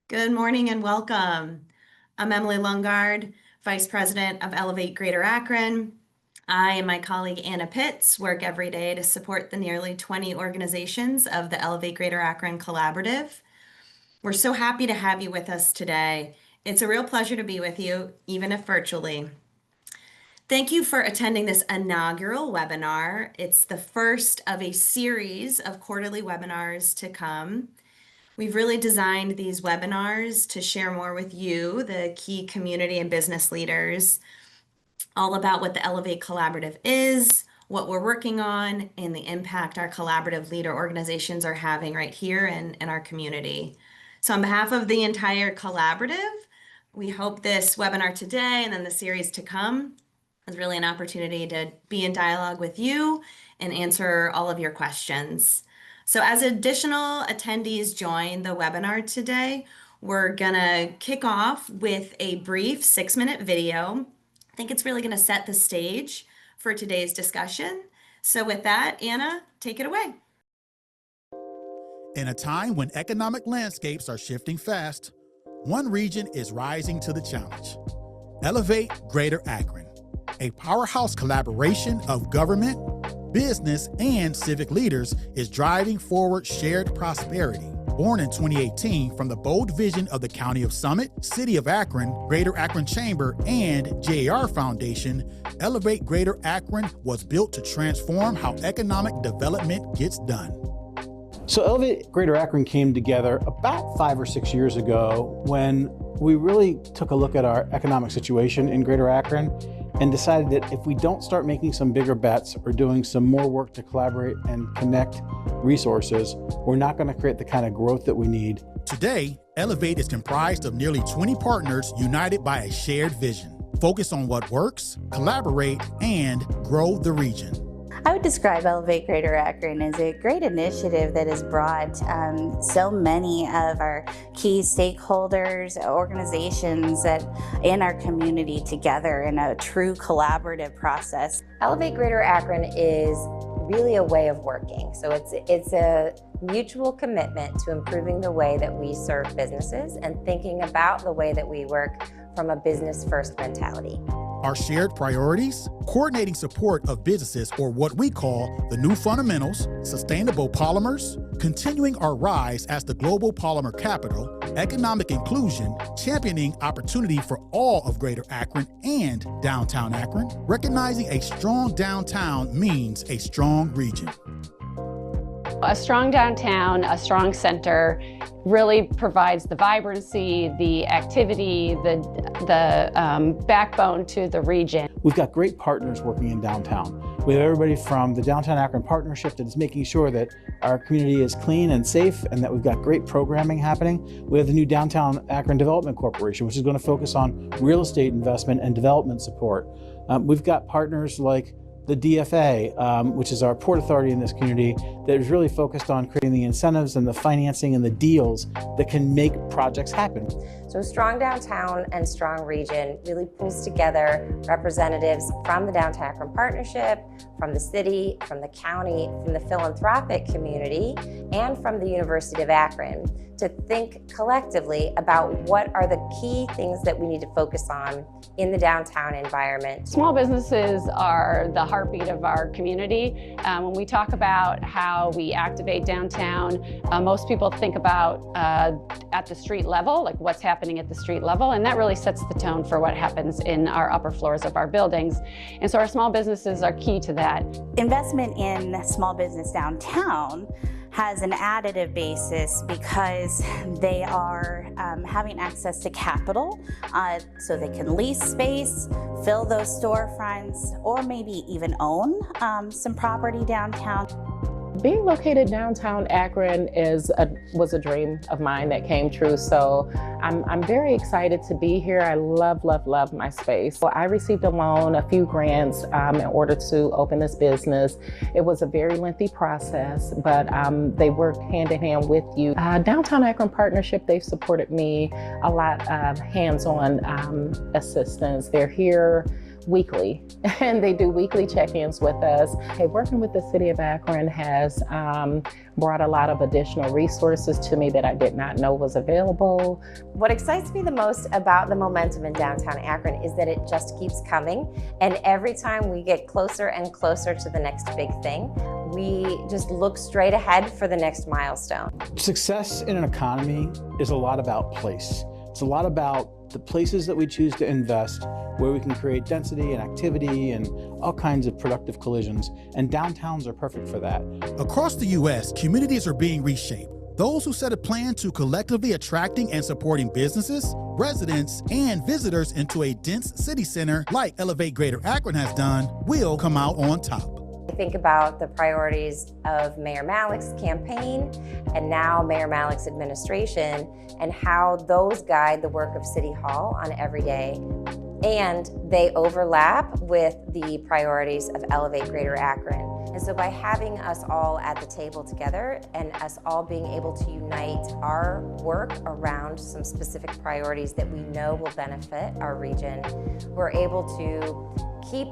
Good morning and welcome. I'm Emily Lungard, Vice President of Elevate Greater Akron. I and my colleague Anna Pitts work every day to support the nearly 20 organizations of the Elevate Greater Akron Collaborative. We're so happy to have you with us today. It's a real pleasure to be with you, even if virtually. Thank you for attending this inaugural webinar. It's the first of a series of quarterly webinars to come. We've really designed these webinars to share more with you, the key community and business leaders, all about what the Elevate Collaborative is, what we're working on, and the impact our collaborative leader organizations are having right here in our community. So on behalf of the entire collaborative, we hope this webinar today and then the series to come is really an opportunity to be in dialogue with you and answer all of your questions. So as additional attendees join the webinar today, we're gonna kick off with a brief 6-minute video. I think it's really gonna set the stage for today's discussion. So with that, Anna, take it away. In a time when economic landscapes are shifting fast, one region is rising to the challenge. Elevate Greater Akron, a powerhouse collaboration of government, business, and civic leaders, is driving forward shared prosperity. Born in 2018 from the bold vision of the County of Summit, City of Akron, Greater Akron Chamber, and JAR Foundation, Elevate Greater Akron was built to transform how economic development gets done. So Elevate Greater Akron came together about 5 or 6 years ago when we really took a look at our economic situation in Greater Akron and decided that if we don't start making some bigger bets or doing some more work to collaborate and connect resources, we're not going to create the kind of growth that we need. Today, Elevate is comprised of nearly 20 partners united by a shared vision. Focus on what works, collaborate, and grow the region. I would describe Elevate Greater Akron as a great initiative that has brought so many of our key stakeholders, organizations in our community together in a true collaborative process. Elevate Greater Akron is really a way of working. So it's a mutual commitment to improving the way that we serve businesses and thinking about the way that we work from a business-first mentality. Our shared priorities, coordinating support of businesses, or what we call the new fundamentals, sustainable polymers, continuing our rise as the global polymer capital, economic inclusion, championing opportunity for all of Greater Akron and Downtown Akron. Recognizing a strong downtown means a strong region. A strong downtown, a strong center really provides the vibrancy, the activity, the backbone to the region. We've got great partners working in downtown. We have everybody from the Downtown Akron Partnership that is making sure that our community is clean and safe and that we've got great programming happening. We have the new Downtown Akron Development Corporation, which is going to focus on real estate investment and development support. We've got partners like the DFA, which is our port authority in this community, that is really focused on creating the incentives and the financing and the deals that can make projects happen. So strong downtown and strong region really pulls together representatives from the Downtown Akron Partnership, from the city, from the county, from the philanthropic community, and from the University of Akron to think collectively about what are the key things that we need to focus on in the downtown environment. Small businesses are the heartbeat of our community. When we talk about how we activate downtown, most people think about at the street level, like what's happening at the street level, and that really sets the tone for what happens in our upper floors of our buildings. And so our small businesses are key to that. Investment in small business downtown has an additive basis because they are having access to capital so they can lease space, fill those storefronts, or maybe even own some property downtown. Being located downtown Akron was a dream of mine that came true, so I'm very excited to be here. I love my space. So I received a loan, a few grants in order to open this business. It was a very lengthy process, but they worked hand in hand with you. Downtown Akron Partnership, they've supported me a lot of hands-on assistance. They're here weekly, and they do weekly check-ins with us. Hey, working with the City of Akron has brought a lot of additional resources to me that I did not know was available. What excites me the most about the momentum in downtown Akron is that it just keeps coming, and every time we get closer and closer to the next big thing, we just look straight ahead for the next milestone. Success in an economy is a lot about place. It's a lot about the places that we choose to invest, where we can create density and activity and all kinds of productive collisions, and downtowns are perfect for that. Across the U.S., communities are being reshaped. Those who set a plan to collectively attracting and supporting businesses, residents, and visitors into a dense city center like Elevate Greater Akron has done will come out on top. I think about the priorities of Mayor Malik's campaign and now Mayor Malik's administration and how those guide the work of City Hall on every day. And they overlap with the priorities of Elevate Greater Akron. And so by having us all at the table together and us all being able to unite our work around some specific priorities that we know will benefit our region, we're able to keep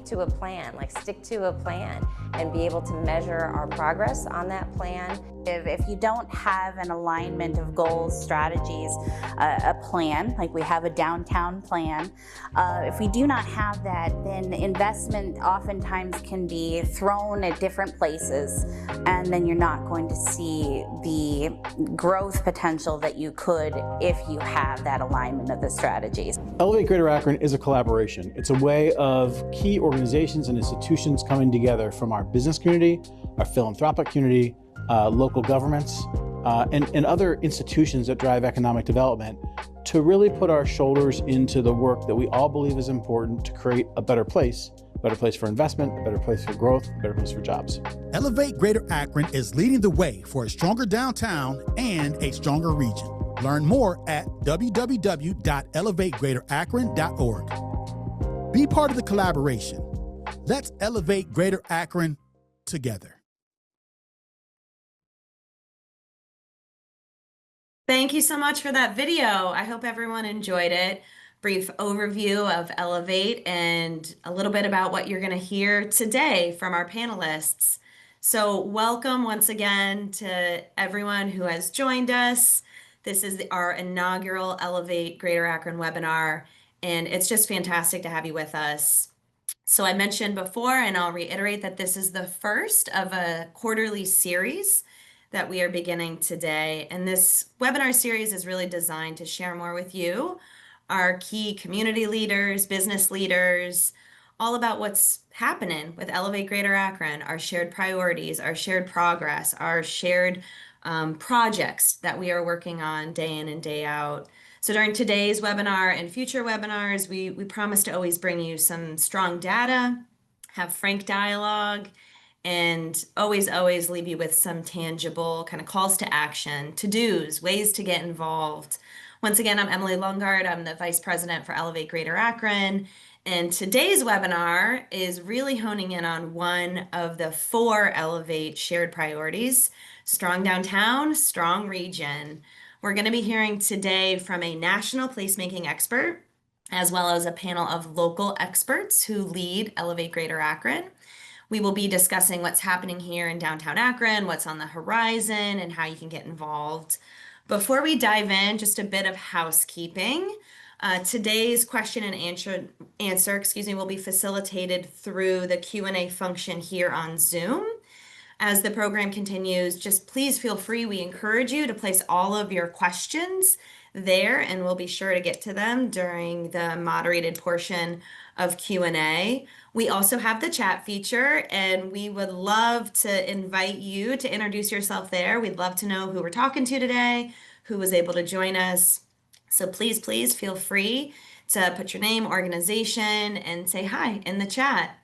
to a plan, like stick to a plan and be able to measure our progress on that plan. If you don't have an alignment of goals, strategies, a plan, like we have a downtown plan, if we do not have that, then investment oftentimes can be thrown at different places, and then you're not going to see the growth potential that you could if you have that alignment of the strategies. Elevate Greater Akron is a collaboration. It's a way of key organizations and institutions coming together from our business community, our philanthropic community, local governments, and other institutions that drive economic development to really put our shoulders into the work that we all believe is important to create a better place for investment, a better place for growth, a better place for jobs. Elevate Greater Akron is leading the way for a stronger downtown and a stronger region. Learn more at www.elevategreaterakron.org. Be part of the collaboration. Let's elevate Greater Akron together. Thank you so much for that video. I hope everyone enjoyed it. Brief overview of Elevate and a little bit about what you're going to hear today from our panelists. So welcome once again to everyone who has joined us. This is our inaugural Elevate Greater Akron webinar, and it's just fantastic to have you with us. So I mentioned before, and I'll reiterate that this is the first of a quarterly series that we are beginning today. And this webinar series is really designed to share more with you, our key community leaders, business leaders, all about what's happening with Elevate Greater Akron, our shared priorities, our shared progress, our shared projects that we are working on day in and day out. So during today's webinar and future webinars, we promise to always bring you some strong data, have frank dialogue, and always leave you with some tangible kind of calls to action, to-dos, ways to get involved. Once again, I'm Emily Lungard. I'm the Vice President for Elevate Greater Akron. And today's webinar is really honing in on one of the 4 Elevate shared priorities: strong downtown, strong region. We're going to be hearing today from a national placemaking expert, as well as a panel of local experts who lead Elevate Greater Akron. We will be discussing what's happening here in downtown Akron, what's on the horizon, and how you can get involved. Before we dive in, just a bit of housekeeping. Today's question and answer will be facilitated through the Q&A function here on Zoom. As the program continues, just please feel free. We encourage you to place all of your questions there, and we'll be sure to get to them during the moderated portion of Q&A. We also have the chat feature, and we would love to invite you to introduce yourself there. We'd love to know who we're talking to today, who was able to join us. So please feel free to put your name, organization, and say hi in the chat.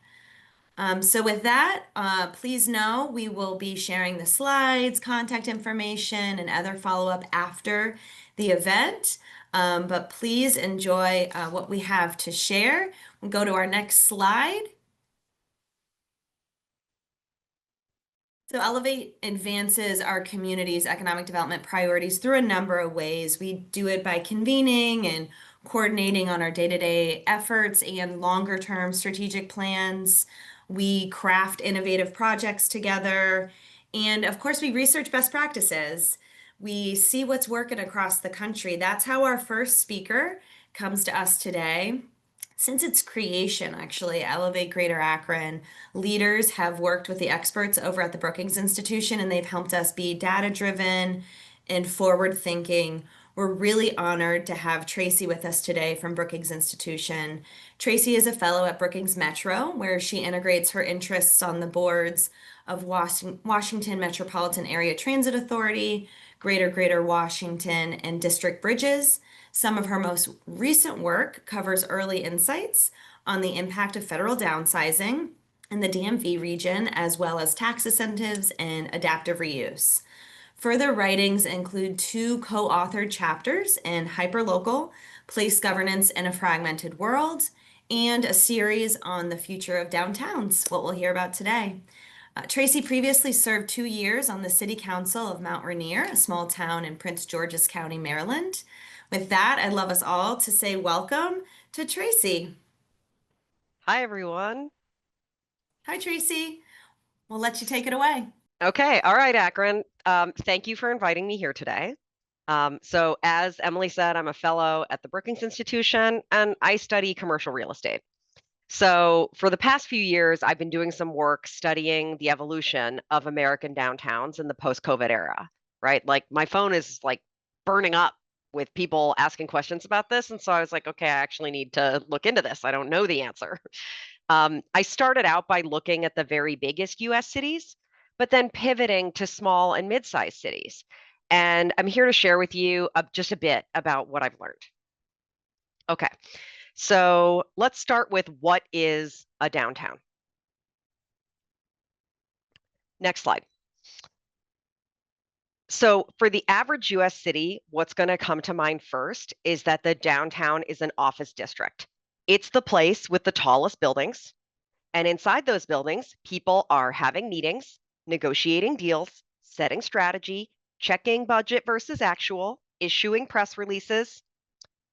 So with that, please know we will be sharing the slides, contact information, and other follow-up after the event. But please enjoy what we have to share. We'll go to our next slide. So Elevate advances our community's economic development priorities through a number of ways. We do it by convening and coordinating on our day-to-day efforts and longer-term strategic plans. We craft innovative projects together. And of course, we research best practices. We see what's working across the country. That's how our first speaker comes to us today. Since its creation, actually, Elevate Greater Akron, leaders have worked with the experts over at the Brookings Institution, and they've helped us be data-driven and forward-thinking. We're really honored to have Tracy with us today from Brookings Institution. Tracy is a fellow at Brookings Metro, where she integrates her interests on the boards of Washington Metropolitan Area Transit Authority, Greater Washington, and District Bridges. Some of her most recent work covers early insights on the impact of federal downsizing in the DMV region, as well as tax incentives and adaptive reuse. Further writings include 2 co-authored chapters in Hyperlocal, Place Governance in a Fragmented World, and a series on the future of downtowns, what we'll hear about today. Tracy previously served 2 years on the City Council of Mount Rainier, a small town in Prince George's County, Maryland. With that, I'd love us all to say welcome to Tracy. Hi, everyone. Hi, Tracy. We'll let you take it away. Okay. All right, Akron. Thank you for inviting me here today. So as Emily said, I'm a fellow at the Brookings Institution, and I study commercial real estate. So for the past few years, I've been doing some work studying the evolution of American downtowns in the post-COVID era, right? Like my phone is like burning up with people asking questions about this. And so I was like, okay, I actually need to look into this. I don't know the answer. I started out by looking at the very biggest US cities, but then pivoting to small and mid-sized cities. And I'm here to share with you just a bit about what I've learned. Okay, so let's start with what is a downtown. Next slide. So for the average US city, what's going to come to mind first is that the downtown is an office district. It's the place with the tallest buildings. And inside those buildings, people are having meetings, negotiating deals, setting strategy, checking budget versus actual, issuing press releases.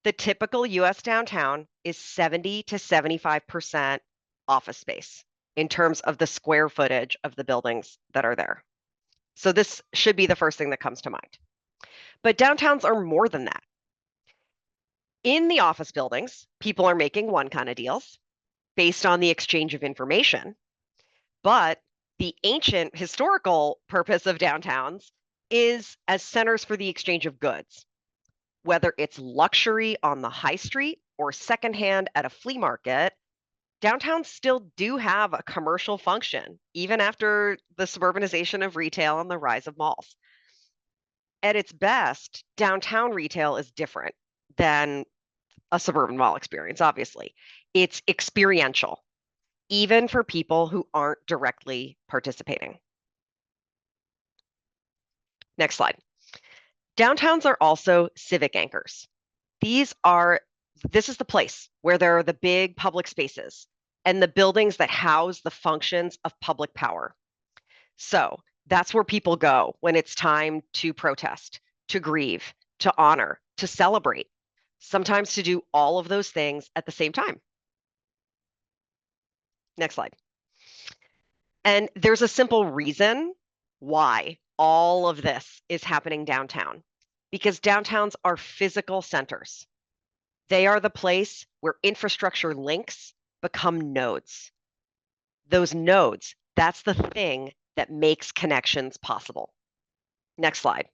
The typical US downtown is 70 to 75% office space in terms of the square footage of the buildings that are there. So this should be the first thing that comes to mind. But downtowns are more than that. In the office buildings, people are making one kind of deals based on the exchange of information. But the ancient historical purpose of downtowns is as centers for the exchange of goods. Whether it's luxury on the high street or secondhand at a flea market, downtowns still do have a commercial function, even after the suburbanization of retail and the rise of malls. At its best, downtown retail is different than a suburban mall experience, obviously. It's experiential, even for people who aren't directly participating. Next slide. Downtowns are also civic anchors. This is the place where there are the big public spaces and the buildings that house the functions of public power. So that's where people go when it's time to protest, to grieve, to honor, to celebrate, sometimes to do all of those things at the same time. Next slide. And there's a simple reason why all of this is happening downtown, because downtowns are physical centers. They are the place where infrastructure links become nodes. Those nodes, that's the thing that makes connections possible. Next slide.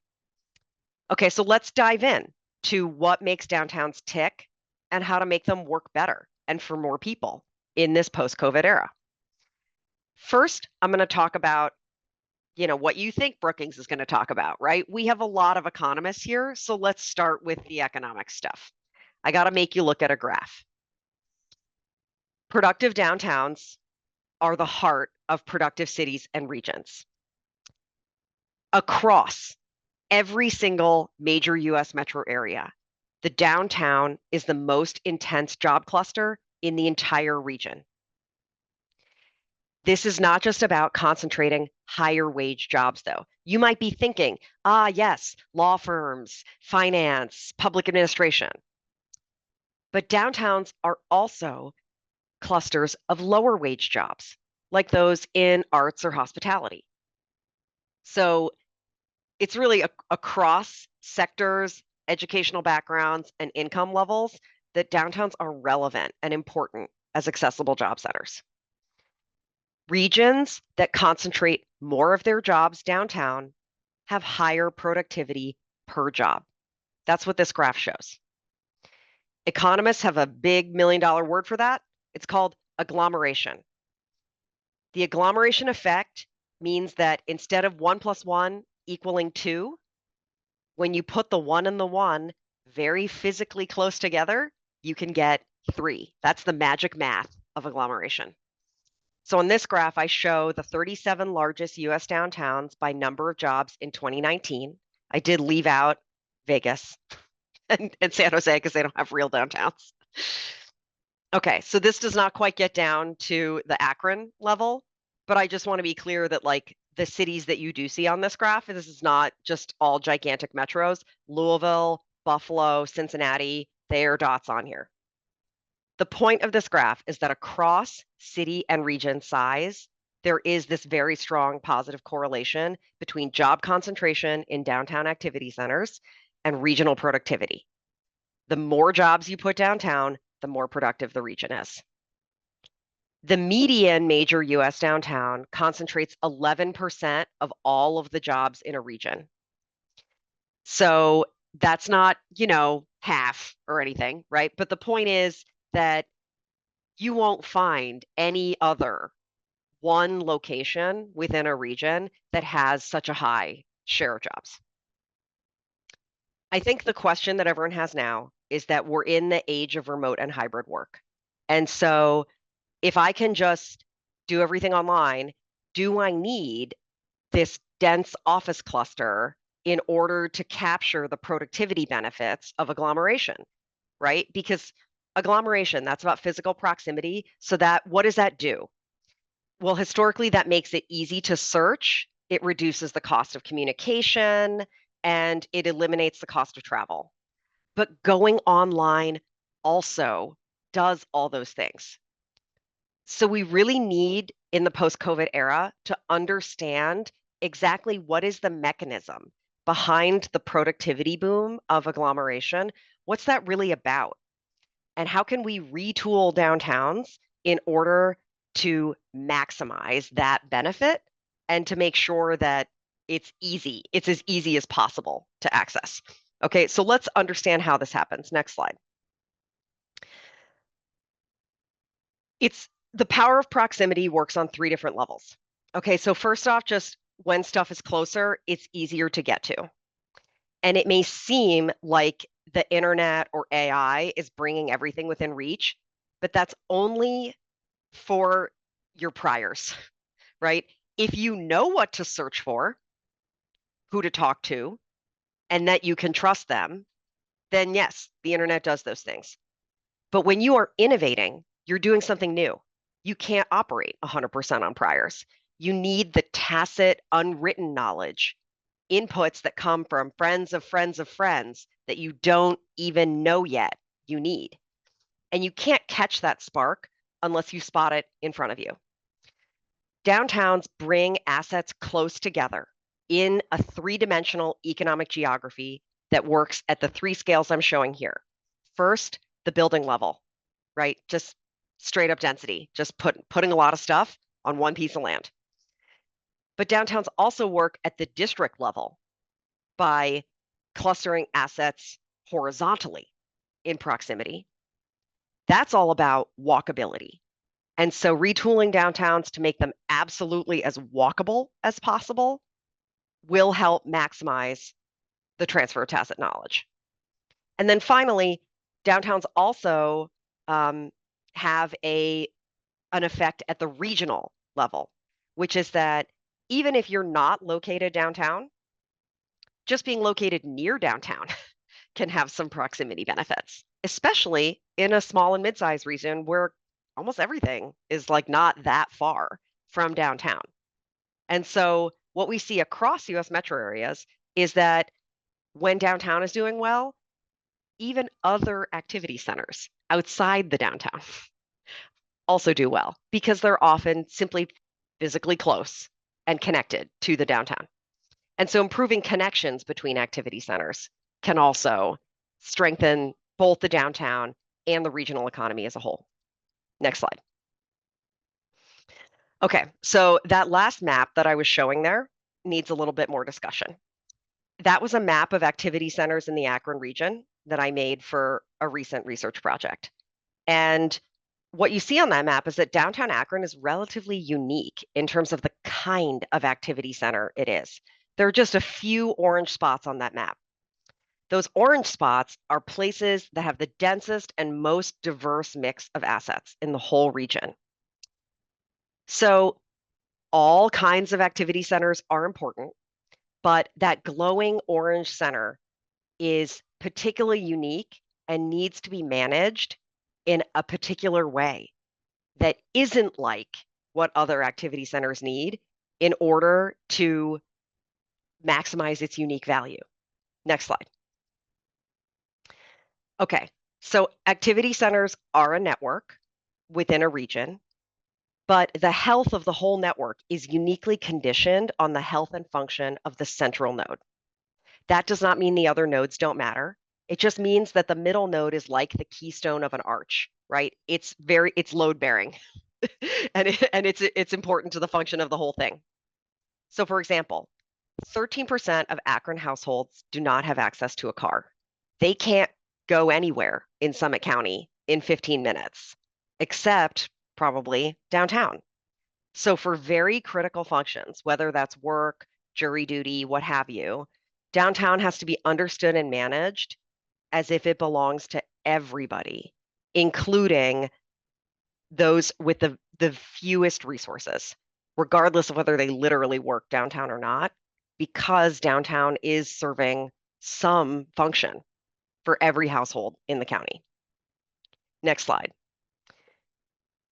Okay, so let's dive in to what makes downtowns tick and how to make them work better and for more people in this post-COVID era. First, I'm going to talk about, what you think Brookings is going to talk about, right? We have a lot of economists here, so let's start with the economic stuff. I got to make you look at a graph. Productive downtowns are the heart of productive cities and regions. Across every single major US metro area, the downtown is the most intense job cluster in the entire region. This is not just about concentrating higher wage jobs, though. You might be thinking, yes, law firms, finance, public administration. But downtowns are also clusters of lower wage jobs, like those in arts or hospitality. So it's really across sectors, educational backgrounds, and income levels that downtowns are relevant and important as accessible job centers. Regions that concentrate more of their jobs downtown have higher productivity per job. That's what this graph shows. Economists have a big $1 million word for that. It's called agglomeration. The agglomeration effect means that instead of 1 + 1 equaling 2, when you put the 1 and the 1 very physically close together, you can get 3. That's the magic math of agglomeration. So on this graph, I show the 37 largest US downtowns by number of jobs in 2019. I did leave out Vegas and San Jose because they don't have real downtowns. Okay, so this does not quite get down to the Akron level, but I just want to be clear that like the cities that you do see on this graph, this is not just all gigantic metros. Louisville, Buffalo, Cincinnati, they are dots on here. The point of this graph is that across city and region size, there is this very strong positive correlation between job concentration in downtown activity centers and regional productivity. The more jobs you put downtown, the more productive the region is. The median major US downtown concentrates 11% of all of the jobs in a region. So that's not, half or anything, right? But the point is that you won't find any other one location within a region that has such a high share of jobs. I think the question that everyone has now is that we're in the age of remote and hybrid work. And so if I can just do everything online, do I need this dense office cluster in order to capture the productivity benefits of agglomeration, right? Because agglomeration, that's about physical proximity. So what does that do? Well, historically, that makes it easy to search. It reduces the cost of communication and it eliminates the cost of travel. But going online also does all those things. So we really need, in the post-COVID era, to understand exactly what is the mechanism behind the productivity boom of agglomeration. What's that really about? And how can we retool downtowns in order to maximize that benefit and to make sure that it's as easy as possible to access? Okay, so let's understand how this happens. Next slide. The power of proximity works on 3 different levels. Okay, so first off, just when stuff is closer, it's easier to get to. And it may seem like the internet or AI is bringing everything within reach, but that's only for your priors, right? If you know what to search for, who to talk to, and that you can trust them, then yes, the internet does those things. But when you are innovating, you're doing something new. You can't operate 100% on priors. You need the tacit, unwritten knowledge, inputs that come from friends of friends of friends that you don't even know yet you need. And you can't catch that spark unless you spot it in front of you. Downtowns bring assets close together in a 3-dimensional economic geography that works at the 3 scales I'm showing here. First, the building level, right? Just straight up density, just putting a lot of stuff on one piece of land. But downtowns also work at the district level by clustering assets horizontally in proximity. That's all about walkability. And so retooling downtowns to make them absolutely as walkable as possible will help maximize the transfer of tacit knowledge. And then finally, downtowns also have an effect at the regional level, which is that even if you're not located downtown, just being located near downtown can have some proximity benefits, especially in a small and mid-sized region where almost everything is like not that far from downtown. And so what we see across US metro areas is that when downtown is doing well, even other activity centers outside the downtown also do well because they're often simply physically close and connected to the downtown. And so improving connections between activity centers can also strengthen both the downtown and the regional economy as a whole. Next slide. Okay, so that last map that I was showing there needs a little bit more discussion. That was a map of activity centers in the Akron region that I made for a recent research project. And what you see on that map is that downtown Akron is relatively unique in terms of the kind of activity center it is. There are just a few orange spots on that map. Those orange spots are places that have the densest and most diverse mix of assets in the whole region. So all kinds of activity centers are important, but that glowing orange center is particularly unique and needs to be managed in a particular way that isn't like what other activity centers need in order to maximize its unique value. Next slide. Okay, so activity centers are a network within a region, but the health of the whole network is uniquely conditioned on the health and function of the central node. That does not mean the other nodes don't matter. It just means that the middle node is like the keystone of an arch, right? It's load bearing and it's important to the function of the whole thing. So for example, 13% of Akron households do not have access to a car. They can't go anywhere in Summit County in 15 minutes, except probably downtown. So for very critical functions, whether that's work, jury duty, what have you, downtown has to be understood and managed as if it belongs to everybody, including those with the fewest resources, regardless of whether they literally work downtown or not, because downtown is serving some function for every household in the county. Next slide.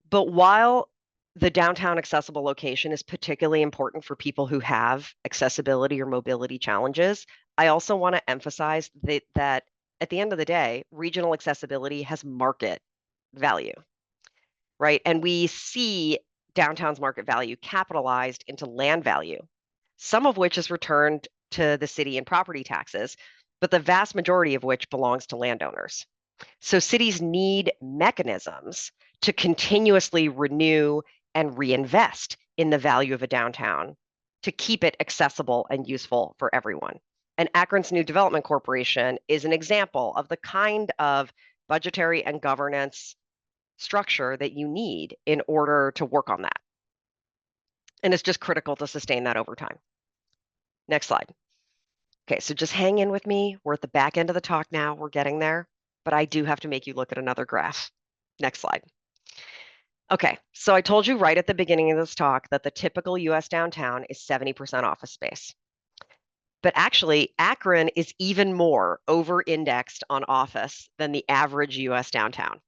But while the downtown accessible location is particularly important for people who have accessibility or mobility challenges, I also want to emphasize that at the end of the day, regional accessibility has market value, right? And we see downtown's market value capitalized into land value, some of which is returned to the city in property taxes, but the vast majority of which belongs to landowners. So cities need mechanisms to continuously renew and reinvest in the value of a downtown to keep it accessible and useful for everyone. And Akron's new development corporation is an example of the kind of budgetary and governance structure that you need in order to work on that. And it's just critical to sustain that over time. Next slide. Okay, so just hang in with me. We're at the back end of the talk now. We're getting there, but I do have to make you look at another graph. Next slide. Okay, so I told you right at the beginning of this talk that the typical US downtown is 70% office space. But actually, Akron is even more over-indexed on office than the average US downtown.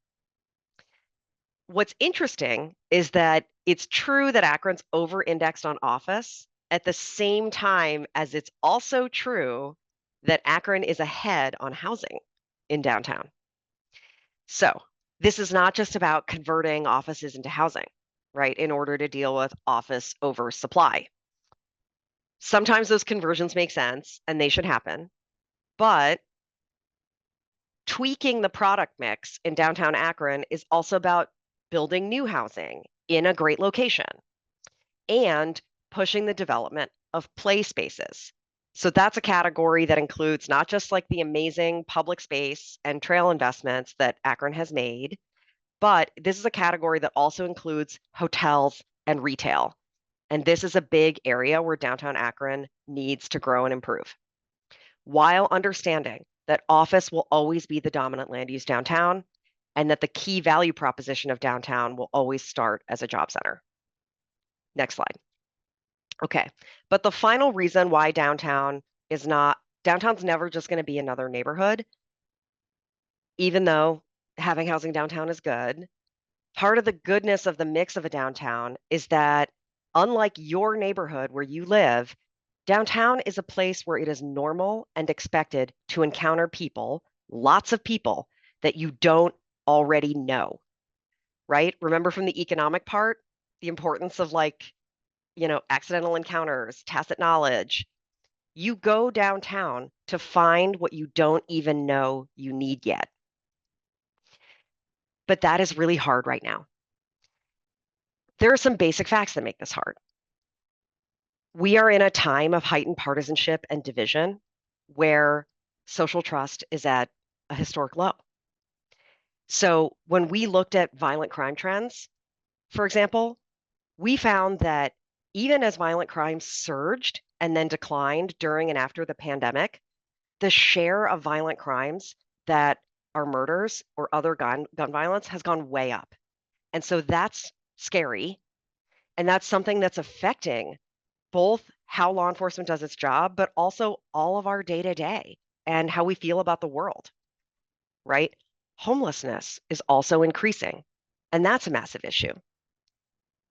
What's interesting is that it's true that Akron's over-indexed on office at the same time as it's also true that Akron is ahead on housing in downtown. So this is not just about converting offices into housing, right, in order to deal with office oversupply. Sometimes those conversions make sense and they should happen, but tweaking the product mix in downtown Akron is also about building new housing in a great location and pushing the development of play spaces. So that's a category that includes not just like the amazing public space and trail investments that Akron has made, but this is a category that also includes hotels and retail. And this is a big area where downtown Akron needs to grow and improve, while understanding that office will always be the dominant land use downtown and that the key value proposition of downtown will always start as a job center. Next slide. Okay, but the final reason why downtown's never just going to be another neighborhood, even though having housing downtown is good. Part of the goodness of the mix of a downtown is that unlike your neighborhood where you live, downtown is a place where it is normal and expected to encounter people lots of people that you don't already know, right? Remember from the economic part, the importance of accidental encounters, tacit knowledge. You go downtown to find what you don't even know you need yet. But that is really hard right now. There are some basic facts that make this hard. We are in a time of heightened partisanship and division where social trust is at a historic low. So when we looked at violent crime trends, for example, we found that even as violent crime surged and then declined during and after the pandemic, the share of violent crimes that are murders or other gun violence has gone way up. And so that's scary. And that's something that's affecting both how law enforcement does its job, but also all of our day-to-day and how we feel about the world, right? Homelessness is also increasing, and that's a massive issue.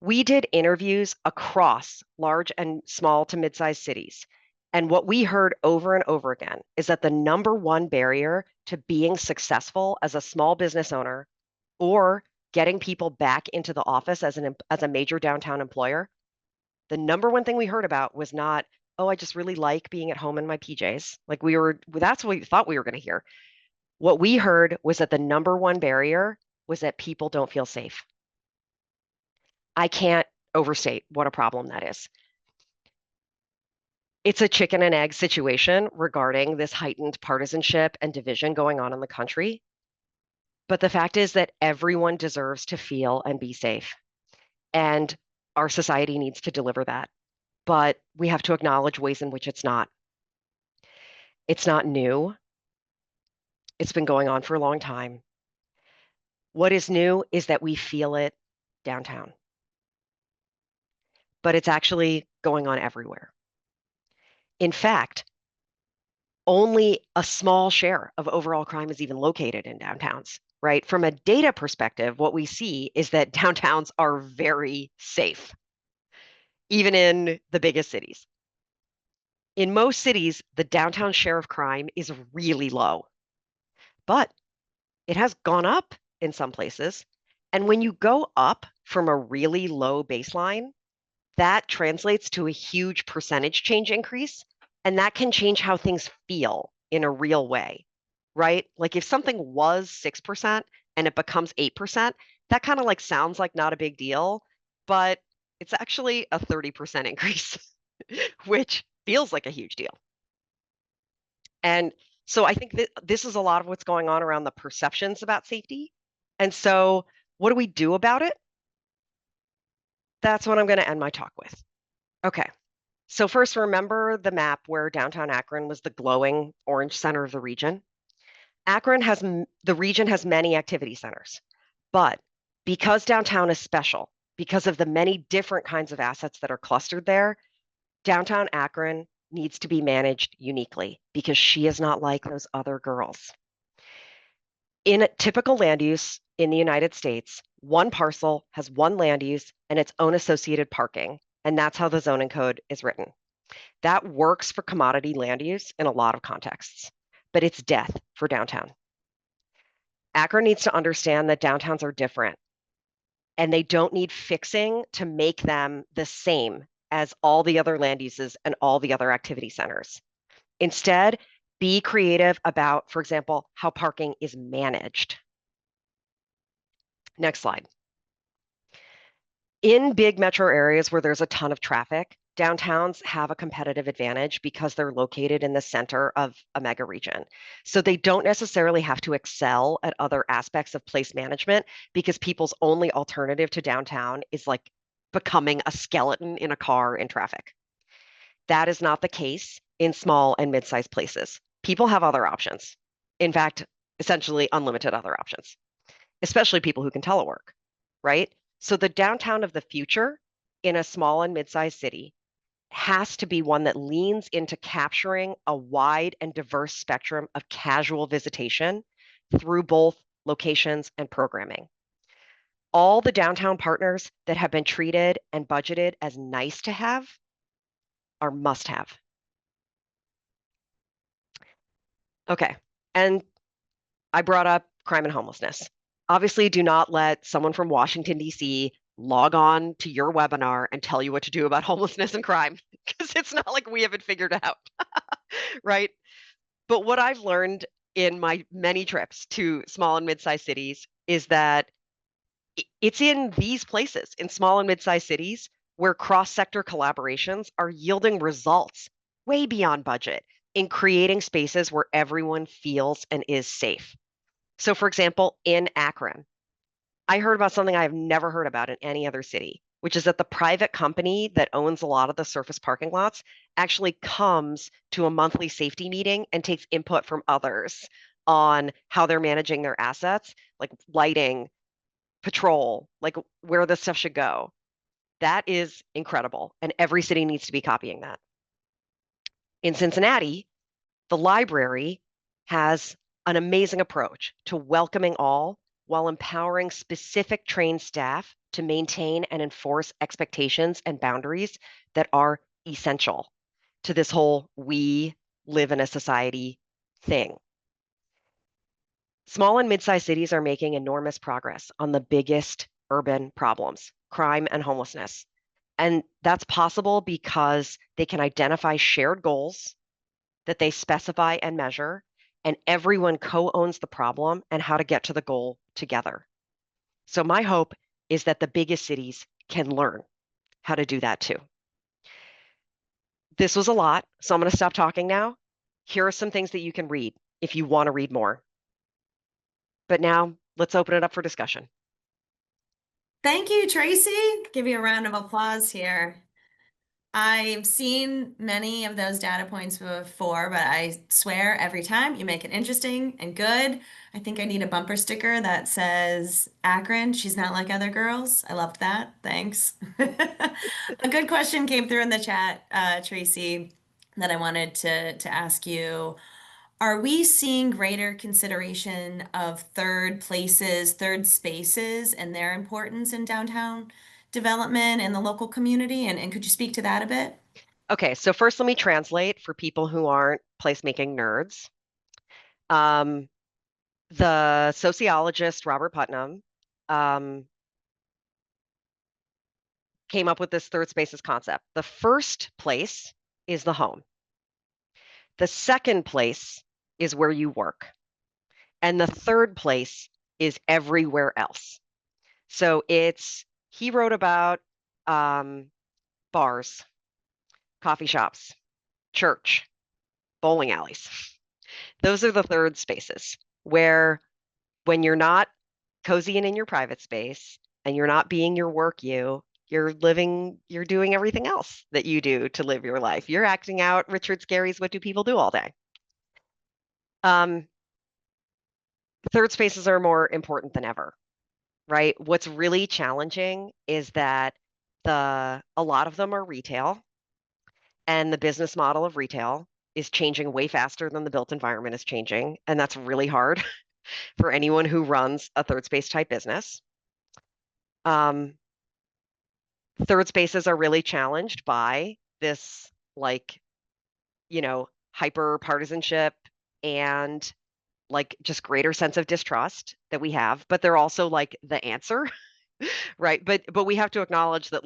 We did interviews across large and small to mid-sized cities. And what we heard over and over again is that the number one barrier to being successful as a small business owner or getting people back into the office as a major downtown employer, the number one thing we heard about was not, oh, I just really like being at home in my PJs. That's what we thought we were going to hear. What we heard was that the number one barrier was that people don't feel safe. I can't overstate what a problem that is. It's a chicken and egg situation regarding this heightened partisanship and division going on in the country. But the fact is that everyone deserves to feel and be safe. And our society needs to deliver that. But we have to acknowledge ways in which it's not. It's not new. It's been going on for a long time. What is new is that we feel it downtown. But it's actually going on everywhere. In fact, only a small share of overall crime is even located in downtowns, right? From a data perspective, what we see is that downtowns are very safe, even in the biggest cities. In most cities, the downtown share of crime is really low, but it has gone up in some places. And when you go up from a really low baseline, that translates to a huge percentage change increase. And that can change how things feel in a real way, right? Like if something was 6% and it becomes 8%, that kind of sounds like not a big deal, but it's actually a 30% increase, which feels like a huge deal. And so I think that this is a lot of what's going on around the perceptions about safety. And so what do we do about it? That's what I'm going to end my talk with. Okay. So first, remember the map where downtown Akron was the glowing orange center of the region. The region has many activity centers, but because downtown is special, because of the many different kinds of assets that are clustered there, downtown Akron needs to be managed uniquely because she is not like those other girls. In a typical land use in the United States, one parcel has one land use and its own associated parking, and that's how the zoning code is written. That works for commodity land use in a lot of contexts, but it's death for downtown. Akron needs to understand that downtowns are different, and they don't need fixing to make them the same as all the other land uses and all the other activity centers. Instead, be creative about, for example, how parking is managed. Next slide. In big metro areas where there's a ton of traffic, downtowns have a competitive advantage because they're located in the center of a mega region. So they don't necessarily have to excel at other aspects of place management because people's only alternative to downtown is becoming a skeleton in a car in traffic. That is not the case in small and mid-sized places. People have other options. In fact, essentially unlimited other options, especially people who can telework, right? So the downtown of the future in a small and mid-sized city has to be one that leans into capturing a wide and diverse spectrum of casual visitation through both locations and programming. All the downtown partners that have been treated and budgeted as nice to have are must have. Okay, and I brought up crime and homelessness. Obviously, do not let someone from Washington, D.C. log on to your webinar and tell you what to do about homelessness and crime, because it's not like we haven't figured it out, right? But what I've learned in my many trips to small and mid-sized cities is that it's in these places, in small and mid-sized cities, where cross-sector collaborations are yielding results way beyond budget in creating spaces where everyone feels and is safe. So, for example, in Akron, I heard about something I have never heard about in any other city, which is that the private company that owns a lot of the surface parking lots actually comes to a monthly safety meeting and takes input from others on how they're managing their assets, like lighting, patrol, like where the stuff should go. That is incredible. And every city needs to be copying that. In Cincinnati, the library has an amazing approach to welcoming all while empowering specific trained staff to maintain and enforce expectations and boundaries that are essential to this whole we live in a society thing. Small and mid-sized cities are making enormous progress on the biggest urban problems, crime and homelessness. And that's possible because they can identify shared goals that they specify and measure, and everyone co-owns the problem and how to get to the goal together. So my hope is that the biggest cities can learn how to do that too. This was a lot, so I'm going to stop talking now. Here are some things that you can read if you want to read more. But now let's open it up for discussion. Thank you, Tracy. Give you a round of applause here. I've seen many of those data points before, but I swear every time you make it interesting and good. I think I need a bumper sticker that says, Akron, she's not like other girls. I loved that. Thanks. A good question came through in the chat, Tracy, that I wanted to ask you. Are we seeing greater consideration of third places, third spaces, and their importance in downtown development and the local community? And could you speak to that a bit? Okay, so first let me translate for people who aren't placemaking nerds. The sociologist Robert Putnam came up with this third spaces concept. The first place is the home. The second place is where you work. And the third place is everywhere else. So he wrote about bars, coffee shops, church, bowling alleys. Those are the third spaces where when you're not cozy and in your private space and you're not being your work you're doing everything else that you do to live your life. You're acting out Richard Scarry's What Do People Do All Day? Third spaces are more important than ever, right? What's really challenging is that a lot of them are retail, and the business model of retail is changing way faster than the built environment is changing, and that's really hard for anyone who runs a third space type business. Third spaces are really challenged by this, hyper partisanship and just greater sense of distrust that we have, but they're also the answer, right? But we have to acknowledge that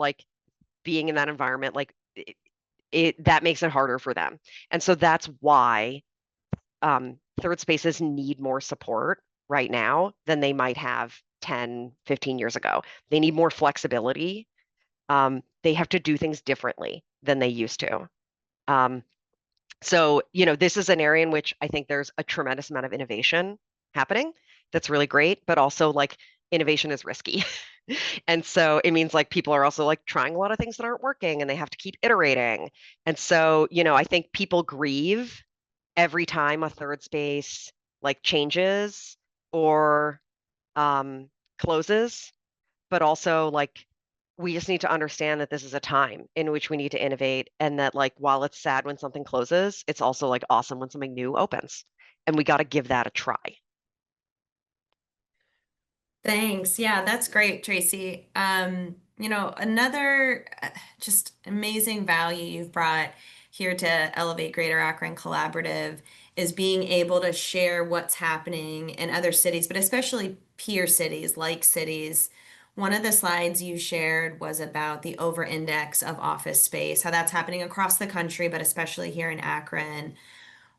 being in that environment, that makes it harder for them. And so that's why third spaces need more support right now than they might have 10, 15 years ago. They need more flexibility. They have to do things differently than they used to. So, this is an area in which I think there's a tremendous amount of innovation happening. That's really great, but also innovation is risky. And so it means people are also trying a lot of things that aren't working and they have to keep iterating. And so, I think people grieve every time a third space changes or closes, but also we just need to understand that this is a time in which we need to innovate, and that while it's sad when something closes, it's also awesome when something new opens, and we got to give that a try. Thanks. Yeah, that's great, Tracy. Another just amazing value you've brought here to Elevate Greater Akron Collaborative is being able to share what's happening in other cities, but especially peer cities, like cities. One of the slides you shared was about the over-index of office space, how that's happening across the country, but especially here in Akron.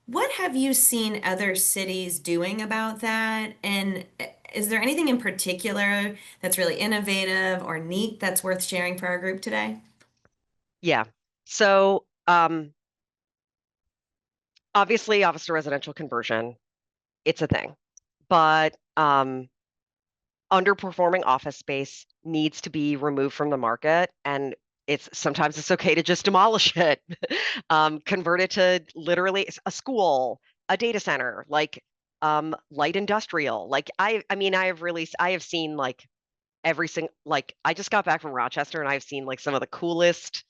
What have you seen other cities doing about that? And is there anything in particular that's really innovative or neat that's worth sharing for our group today? Yeah. So obviously office to residential conversion, it's a thing. But underperforming office space needs to be removed from the market, and sometimes it's okay to just demolish it, convert it to literally a school, a data center, like light industrial. Like I have seen like every single, like I just got back from Rochester and I've seen like some of the coolest.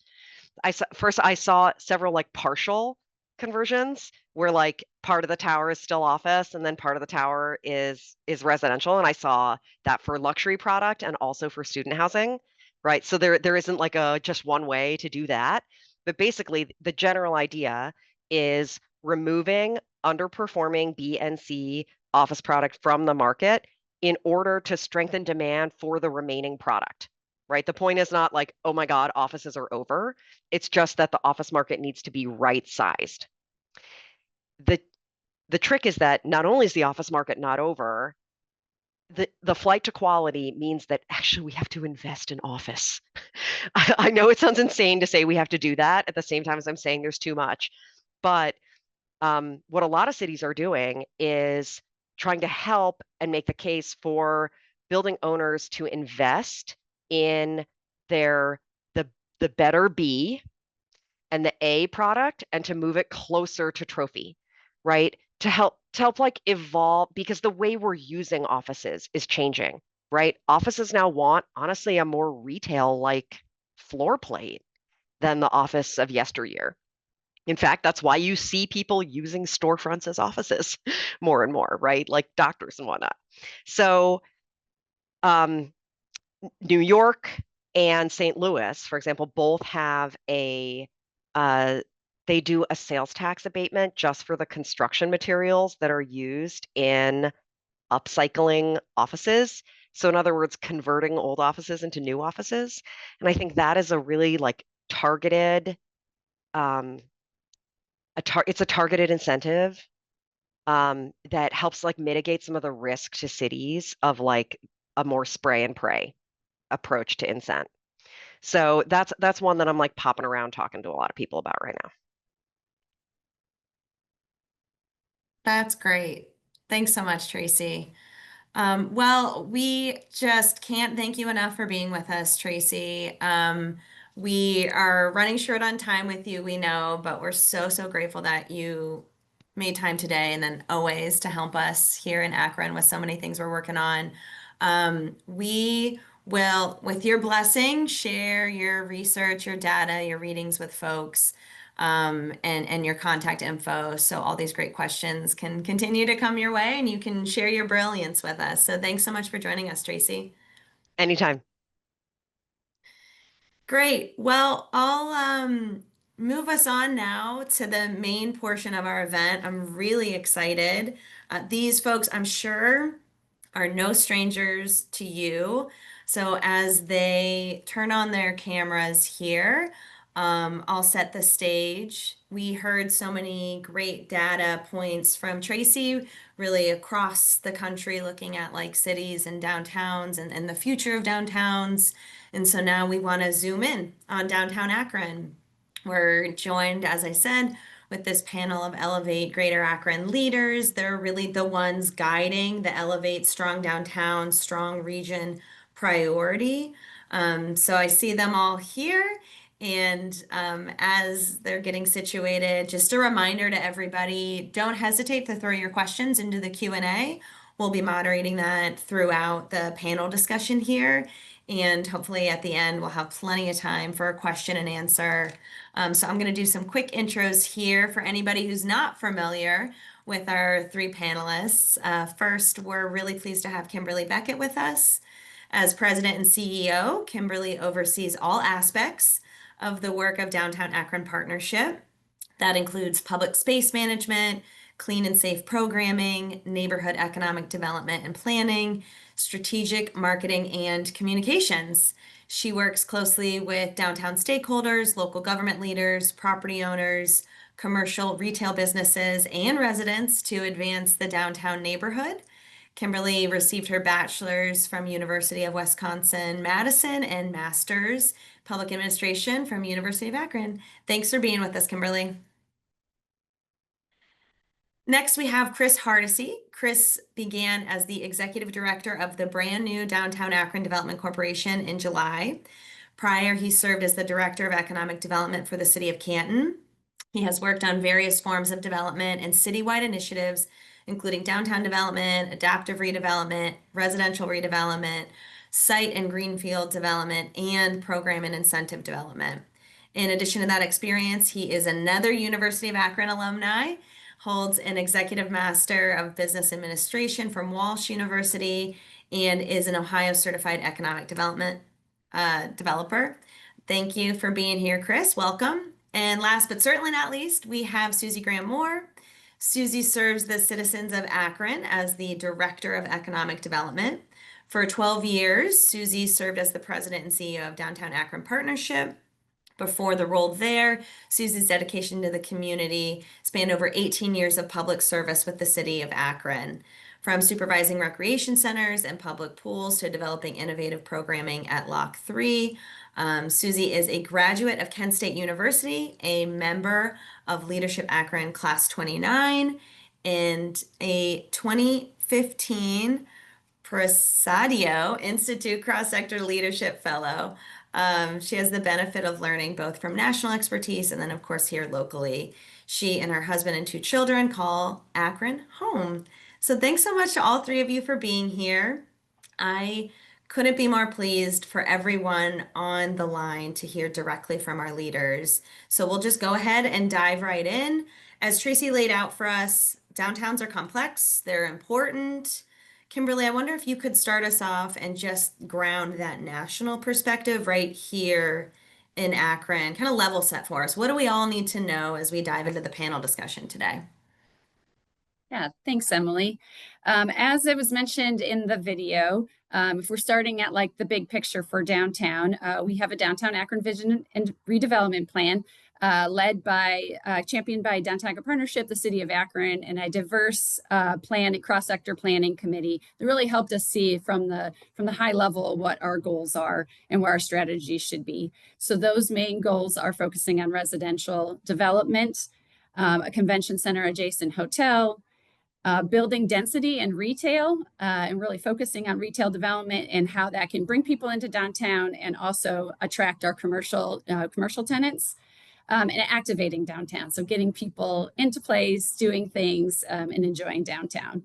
I saw several like partial conversions where like part of the tower is still office and then part of the tower is residential, and I saw that for luxury product and also for student housing, right? So there isn't like a just one way to do that, but basically the general idea is removing underperforming B and C office product from the market in order to strengthen demand for the remaining product, right? The point is not like, oh my God, offices are over. It's just that the office market needs to be right sized. The trick is that not only is the office market not over, the flight to quality means that actually we have to invest in office. I know it sounds insane to say we have to do that at the same time as I'm saying there's too much, but what a lot of cities are doing is trying to help and make the case for building owners to invest in the better B and the A product and to move it closer to trophy, right? To help like evolve, because the way we're using offices is changing, right? Offices now want, honestly, a more retail like floor plate than the office of yesteryear. In fact, that's why you see people using storefronts as offices more and more, right? Like doctors and whatnot. So New York and St. Louis, for example, both have they do a sales tax abatement just for the construction materials that are used in upcycling offices. So in other words, converting old offices into new offices. And I think that is a really like targeted, it's a targeted incentive that helps like mitigate some of the risk to cities of like a more spray and pray approach to incent. So that's one that I'm like popping around talking to a lot of people about right now. That's great. Thanks so much, Tracy. Well, we just can't thank you enough for being with us, Tracy. We are running short on time with you, we know, but we're so, so grateful that you made time today and then always to help us here in Akron with so many things we're working on. We will, with your blessing, share your research, your data, your readings with folks, and your contact info. So all these great questions can continue to come your way and you can share your brilliance with us. So thanks so much for joining us, Tracy. Anytime. Great. Well, I'll move us on now to the main portion of our event. I'm really excited. These folks, I'm sure, are no strangers to you. So as they turn on their cameras here, I'll set the stage. We heard so many great data points from Tracy, really across the country, looking at like cities and downtowns and the future of downtowns. And so now we want to zoom in on downtown Akron. We're joined, as I said, with this panel of Elevate Greater Akron leaders. They're really the ones guiding the Elevate Strong Downtown, Strong Region priority. So I see them all here. And as they're getting situated, just a reminder to everybody, don't hesitate to throw your questions into the Q&A. We'll be moderating that throughout the panel discussion here. And hopefully at the end, we'll have plenty of time for a question and answer. So I'm going to do some quick intros here for anybody who's not familiar with our three panelists. First, we're really pleased to have Kimberly Beckett with us. As President and CEO, Kimberly oversees all aspects of the work of Downtown Akron Partnership. That includes public space management, clean and safe programming, neighborhood economic development and planning, strategic marketing, and communications. She works closely with downtown stakeholders, local government leaders, property owners, commercial retail businesses, and residents to advance the downtown neighborhood. Kimberly received her bachelor's from University of Wisconsin-Madison and master's public administration from University of Akron. Thanks for being with us, Kimberly. Next, we have Chris Hardesty. Chris began as the executive director of the brand new Downtown Akron Development Corporation in July. Prior, he served as the director of economic development for the city of Canton. He has worked on various forms of development and citywide initiatives, including downtown development, adaptive redevelopment, residential redevelopment, site and greenfield development, and program and incentive development. In addition to that experience, he is another University of Akron alumni, holds an executive master of business administration from Walsh University, and is an Ohio certified economic development developer. Thank you for being here, Chris. Welcome. And last but certainly not least, we have Susie Graham-Moore. Susie serves the citizens of Akron as the Director of Economic Development. For 12 years, Susie served as the President and CEO of Downtown Akron Partnership. Before the role there, Susie's dedication to the community spanned over 18 years of public service with the City of Akron, from supervising recreation centers and public pools to developing innovative programming at Lock 3. Susie is a graduate of Kent State University, a member of Leadership Akron Class 29, and a 2015 Presidio Institute Cross-Sector Leadership Fellow. She has the benefit of learning both from national expertise and then, of course, here locally. She and her husband and 2 children call Akron home. So thanks so much to all 3 of you for being here. I couldn't be more pleased for everyone on the line to hear directly from our leaders. So we'll just go ahead and dive right in. As Tracy laid out for us, downtowns are complex, they're important. Kimberly, I wonder if you could start us off and just ground that national perspective right here in Akron, kind of level set for us. What do we all need to know as we dive into the panel discussion today? Yeah, thanks, Emily. As it was mentioned in the video, if we're starting at like the big picture for downtown, we have a Downtown Akron Vision and Redevelopment Plan championed by Downtown Akron Partnership, the City of Akron, and a diverse plan and cross-sector planning committee that really helped us see from the high level what our goals are and where our strategy should be. So those main goals are focusing on residential development, a convention center adjacent hotel, building density and retail, and really focusing on retail development and how that can bring people into downtown and also attract our commercial tenants, and activating downtown. So getting people into place, doing things, and enjoying downtown.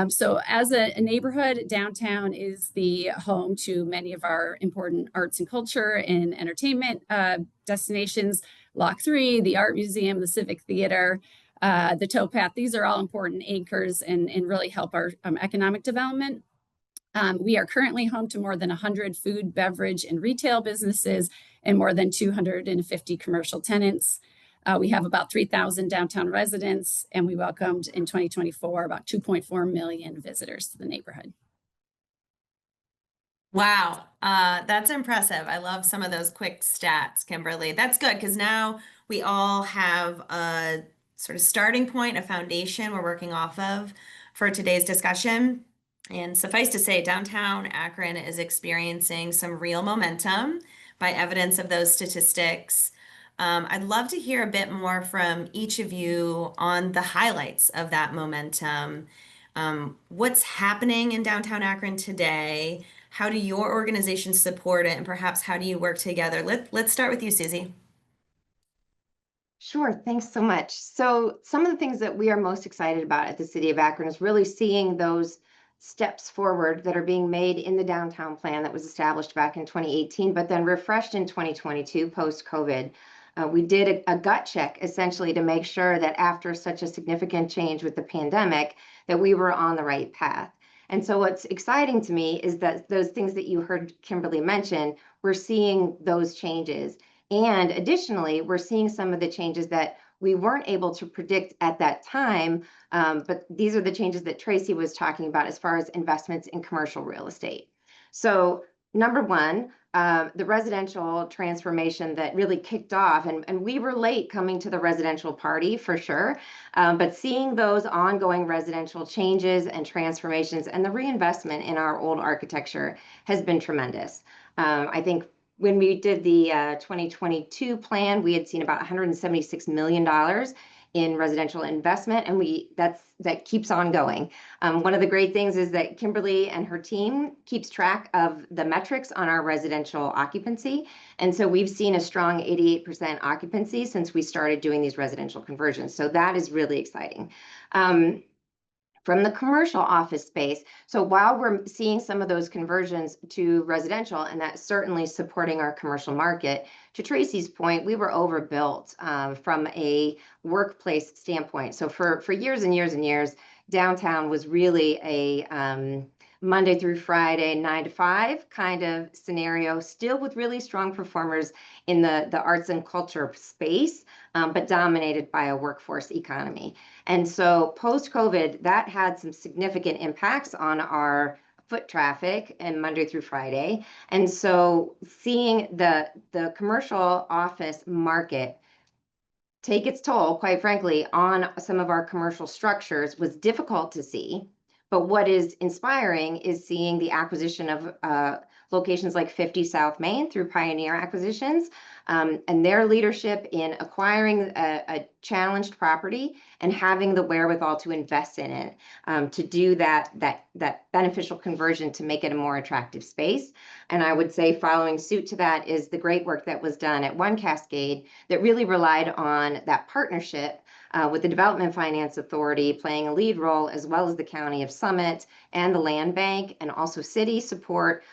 So as a neighborhood, downtown is the home to many of our important arts and culture and entertainment destinations, Lock 3, the Art Museum, the Civic Theater, the towpath. These are all important anchors and really help our economic development. We are currently home to more than 100 food, beverage, and retail businesses and more than 250 commercial tenants. We have about 3,000 downtown residents, and we welcomed in 2024 about 2.4 million visitors to the neighborhood. Wow, that's impressive. I love some of those quick stats, Kimberly. That's good because now we all have a sort of starting point, a foundation we're working off of for today's discussion. And suffice to say, downtown Akron is experiencing some real momentum by evidence of those statistics. I'd love to hear a bit more from each of you on the highlights of that momentum. What's happening in downtown Akron today? How do your organizations support it? And perhaps how do you work together? Let's start with you, Susie. Sure, thanks so much. So some of the things that we are most excited about at the City of Akron is really seeing those steps forward that are being made in the downtown plan that was established back in 2018, but then refreshed in 2022 post-COVID. We did a gut check essentially to make sure that after such a significant change with the pandemic, that we were on the right path. And so what's exciting to me is that those things that you heard Kimberly mention, we're seeing those changes. And additionally, we're seeing some of the changes that we weren't able to predict at that time, but these are the changes that Tracy was talking about as far as investments in commercial real estate. So number one, the residential transformation that really kicked off, and we were late coming to the residential party for sure, but seeing those ongoing residential changes and transformations and the reinvestment in our old architecture has been tremendous. I think when we did the 2022 plan, we had seen about $176 million in residential investment, and that keeps on going. One of the great things is that Kimberly and her team keeps track of the metrics on our residential occupancy, and so we've seen a strong 88% occupancy since we started doing these residential conversions. So that is really exciting. From the commercial office space, so while we're seeing some of those conversions to residential, and that's certainly supporting our commercial market, to Tracy's point, we were overbuilt from a workplace standpoint. So for years and years and years, downtown was really a Monday through Friday, 9 to 5 kind of scenario, still with really strong performers in the arts and culture space, but dominated by a workforce economy. And so post-COVID, that had some significant impacts on our foot traffic and Monday through Friday. And so seeing the commercial office market take its toll, quite frankly, on some of our commercial structures was difficult to see. But what is inspiring is seeing the acquisition of locations like 50 South Main through Pioneer Acquisitions, and their leadership in acquiring a challenged property and having the wherewithal to invest in it, to do that beneficial conversion to make it a more attractive space. And I would say following suit to that is the great work that was done at One Cascade that really relied on that partnership with the Development Finance Authority playing a lead role, as well as the County of Summit and the Land Bank, and also city support,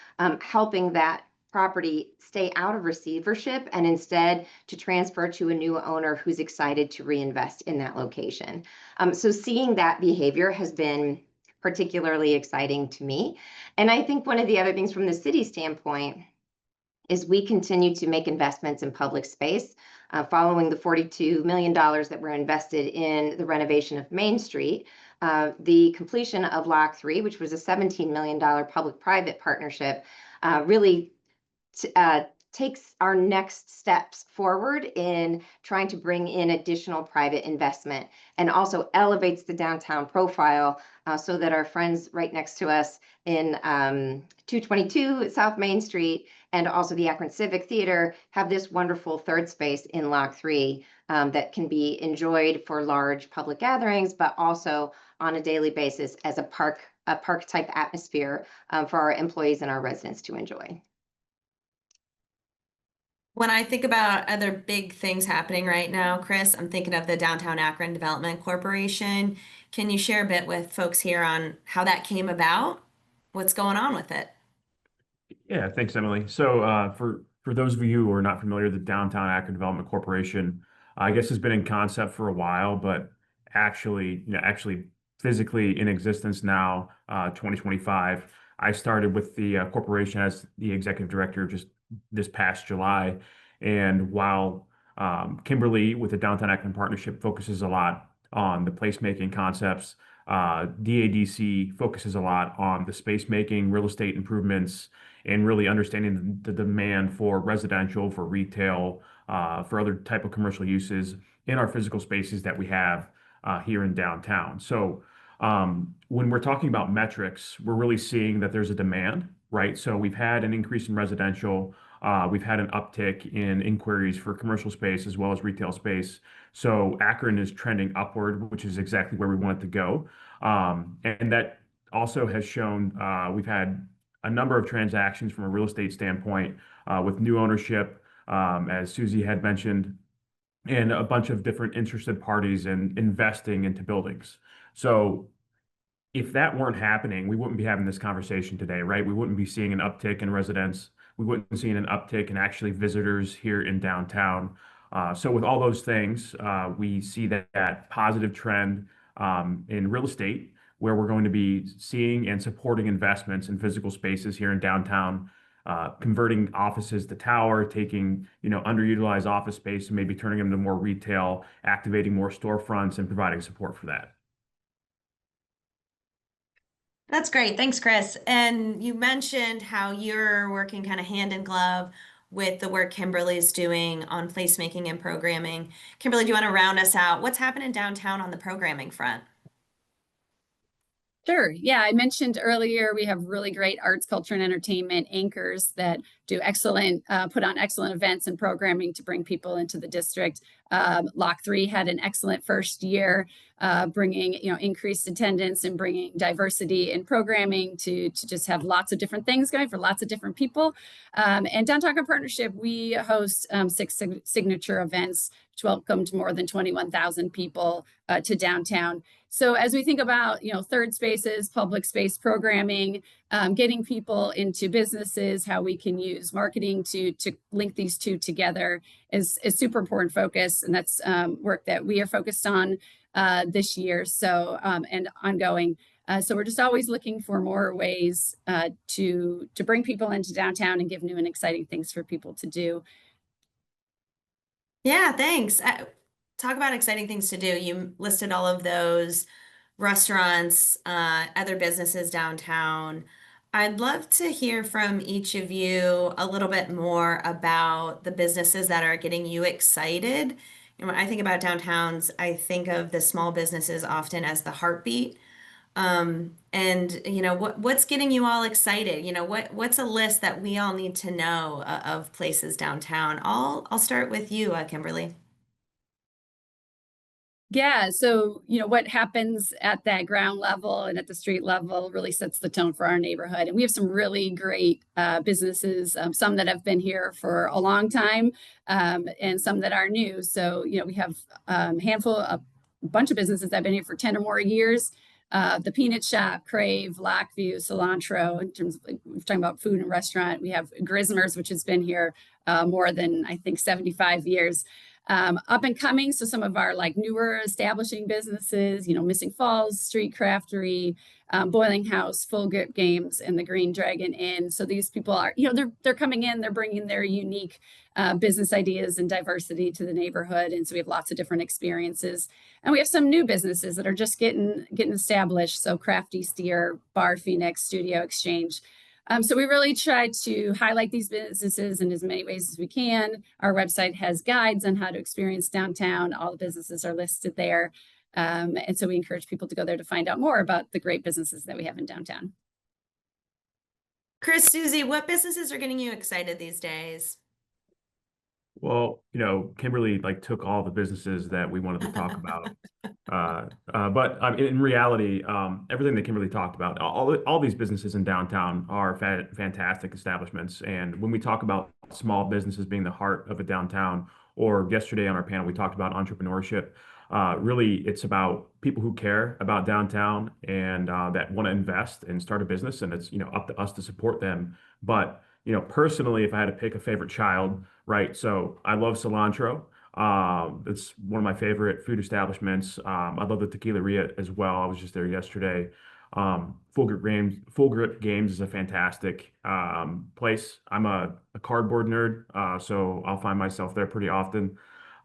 helping that property stay out of receivership and instead to transfer to a new owner who's excited to reinvest in that location. So seeing that behavior has been particularly exciting to me. And I think one of the other things from the city standpoint is we continue to make investments in public space. Following the $42 million that were invested in the renovation of Main Street, the completion of Lock 3, which was a $17 million public-private partnership, really takes our next steps forward in trying to bring in additional private investment and also elevates the downtown profile so that our friends right next to us in 222 South Main Street and also the Akron Civic Theater have this wonderful third space in Lock 3 that can be enjoyed for large public gatherings, but also on a daily basis as a park type atmosphere for our employees and our residents to enjoy. When I think about other big things happening right now, Chris, I'm thinking of the Downtown Akron Development Corporation. Can you share a bit with folks here on how that came about? What's going on with it? Yeah, thanks, Emily. So for those of you who are not familiar, the Downtown Akron Development Corporation, I guess, has been in concept for a while, but actually physically in existence now, 2025. I started with the corporation as the executive director just this past July. And while Kimberly with the Downtown Akron Partnership focuses a lot on the placemaking concepts, DADC focuses a lot on the space making, real estate improvements, and really understanding the demand for residential, for retail, for other type of commercial uses in our physical spaces that we have here in downtown. So when we're talking about metrics, we're really seeing that there's a demand, right? So we've had an increase in residential. We've had an uptick in inquiries for commercial space as well as retail space. So Akron is trending upward, which is exactly where we want it to go. And that also has shown we've had a number of transactions from a real estate standpoint with new ownership, as Susie had mentioned, and a bunch of different interested parties in investing into buildings. So if that weren't happening, we wouldn't be having this conversation today, right? We wouldn't be seeing an uptick in residents. We wouldn't be seeing an uptick in actually visitors here in downtown. So with all those things, we see that positive trend in real estate, where we're going to be seeing and supporting investments in physical spaces here in downtown converting offices to tower, taking, underutilized office space and maybe turning them to more retail, activating more storefronts and providing support for that. That's great. Thanks, Chris. And you mentioned how you're working kind of hand in glove with the work Kimberly's doing on placemaking and programming. Kimberly, do you want to round us out? What's happening downtown on the programming front? Sure. Yeah, I mentioned earlier we have really great arts, culture, and entertainment anchors that do excellent, put on excellent events and programming to bring people into the district. Lock 3 had an excellent first year, bringing increased attendance and bringing diversity in programming to just have lots of different things going for lots of different people. And Downtown Akron Partnership, we host 6 signature events, which welcomed more than 21,000 people to downtown. So as we think about, third spaces, public space programming, getting people into businesses, how we can use marketing to link these two together is super important focus. And that's work that we are focused on this year. So, and ongoing. So we're just always looking for more ways to bring people into downtown and give new and exciting things for people to do. Yeah, thanks. Talk about exciting things to do. You listed all of those restaurants, other businesses downtown. I'd love to hear from each of you a little bit more about the businesses that are getting you excited. When I think about downtowns, I think of the small businesses often as the heartbeat. And what's getting you all excited? What's a list that we all need to know of places downtown? I'll start with you, Kimberly. Yeah, so what happens at that ground level and at the street level really sets the tone for our neighborhood. And we have some really great businesses, some that have been here for a long time, and some that are new. So we have a bunch of businesses that have been here for 10 or more years. The Peanut Shop, Crave, Lockview, Cilantro. In terms of, we're talking about food and restaurant, we have Grismer's, which has been here more than I think 75 years. Up and coming, so some of our newer establishing businesses, Missing Falls, Street Craftery, Boiling House, Full Grip Games, and the Green Dragon Inn. So these people are, they're coming in, they're bringing their unique business ideas and diversity to the neighborhood, and so we have lots of different experiences. And we have some new businesses that are just getting established. So Crafty Steer, Bar Phoenix, Studio Exchange. So we really try to highlight these businesses in as many ways as we can. Our website has guides on how to experience downtown. All the businesses are listed there. And so we encourage people to go there to find out more about the great businesses that we have in downtown. Chris, Susie, what businesses are getting you excited these days? Well, Kimberly took all the businesses that we wanted to talk about. But in reality, everything that Kimberly talked about, all these businesses in downtown are fantastic establishments. And when we talk about small businesses being the heart of a downtown, or yesterday on our panel, we talked about entrepreneurship. Really, it's about people who care about downtown and that want to invest and start a business. And it's, up to us to support them. But, personally, if I had to pick a favorite child, right? So I love Cilantro. It's one of my favorite food establishments. I love the Tequileria as well. I was just there yesterday. Full Grip Games is a fantastic place. I'm a cardboard nerd, so I'll find myself there pretty often.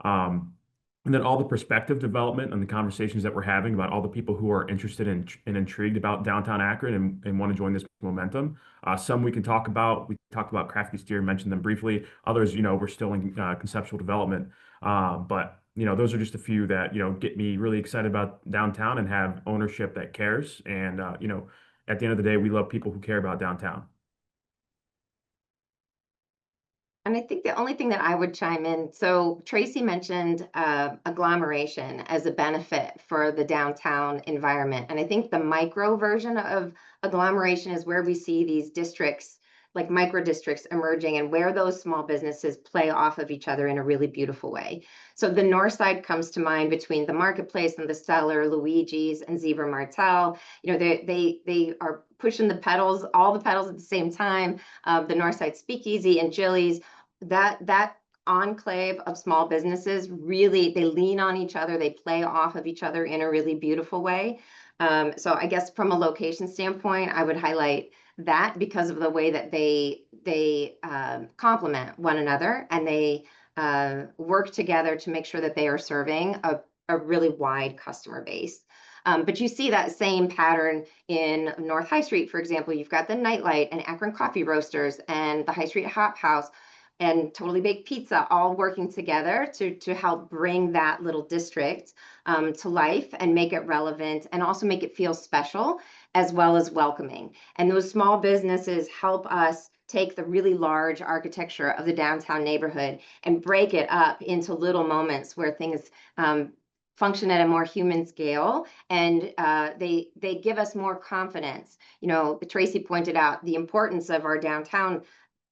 And then all the perspective development and the conversations that we're having about all the people who are interested in and intrigued about downtown Akron and want to join this momentum. Some we can talk about. We talked about Crafty Steer, mentioned them briefly. Others, we're still in conceptual development. But those are just a few that, get me really excited about downtown and have ownership that cares. And, at the end of the day, we love people who care about downtown. And I think the only thing that I would chime in, so Tracy mentioned agglomeration as a benefit for the downtown environment. And I think the micro version of agglomeration is where we see these districts, like micro districts emerging, and where those small businesses play off of each other in a really beautiful way. So the north side comes to mind between the Marketplace and the Cellar, Luigi's and Zebra Martel. They are pushing all the pedals at the same time. The north side Speakeasy and Jilly's, that enclave of small businesses, really, they lean on each other. They play off of each other in a really beautiful way. So I guess from a location standpoint, I would highlight that because of the way that they they complement one another, and they work together to make sure that they are serving a really wide customer base. But you see that same pattern in North High Street, for example. You've got the Nightlight and Akron Coffee Roasters and the High Street Hop House and Totally Baked Pizza, all working together to help bring that little district to life and make it relevant, and also make it feel special as well as welcoming. And those small businesses help us take the really large architecture of the downtown neighborhood and break it up into little moments where things function at a more human scale, and they give us more confidence. You know, Tracy pointed out the importance of our downtown.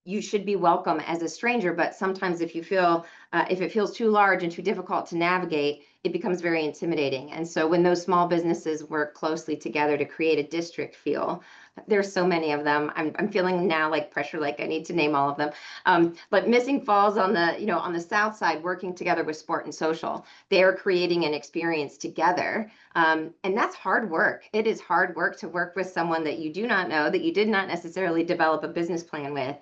You should be welcome as a stranger, but sometimes if you feel if it feels too large and too difficult to navigate, it becomes very intimidating. And so when those small businesses work closely together to create a district feel, there's so many of them. I'm feeling now like pressure, like I need to name all of them. But Missing Falls on the, you know, on the south side, working together with Sport and Social, they are creating an experience together. And that's hard work. It is hard work to work with someone that you do not know, that you did not necessarily develop a business plan with.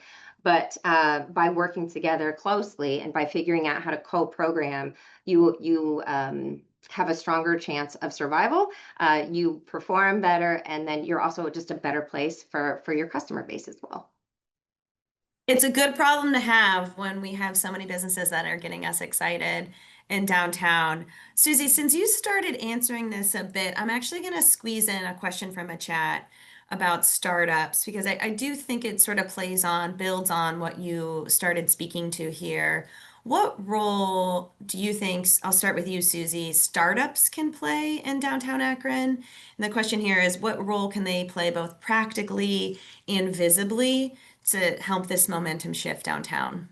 But by working together closely and by figuring out how to co-program, you have a stronger chance of survival, you perform better, and then you're also just a better place for your customer base as well. It's a good problem to have when we have so many businesses that are getting us excited in downtown. Susie, since you started answering this a bit, I'm actually going to squeeze in a question from a chat about startups, because I do think it sort of builds on what you started speaking to here. What role do you think, I'll start with you, Susie, startups can play in downtown Akron? And the question here is, what role can they play both practically and visibly to help this momentum shift downtown?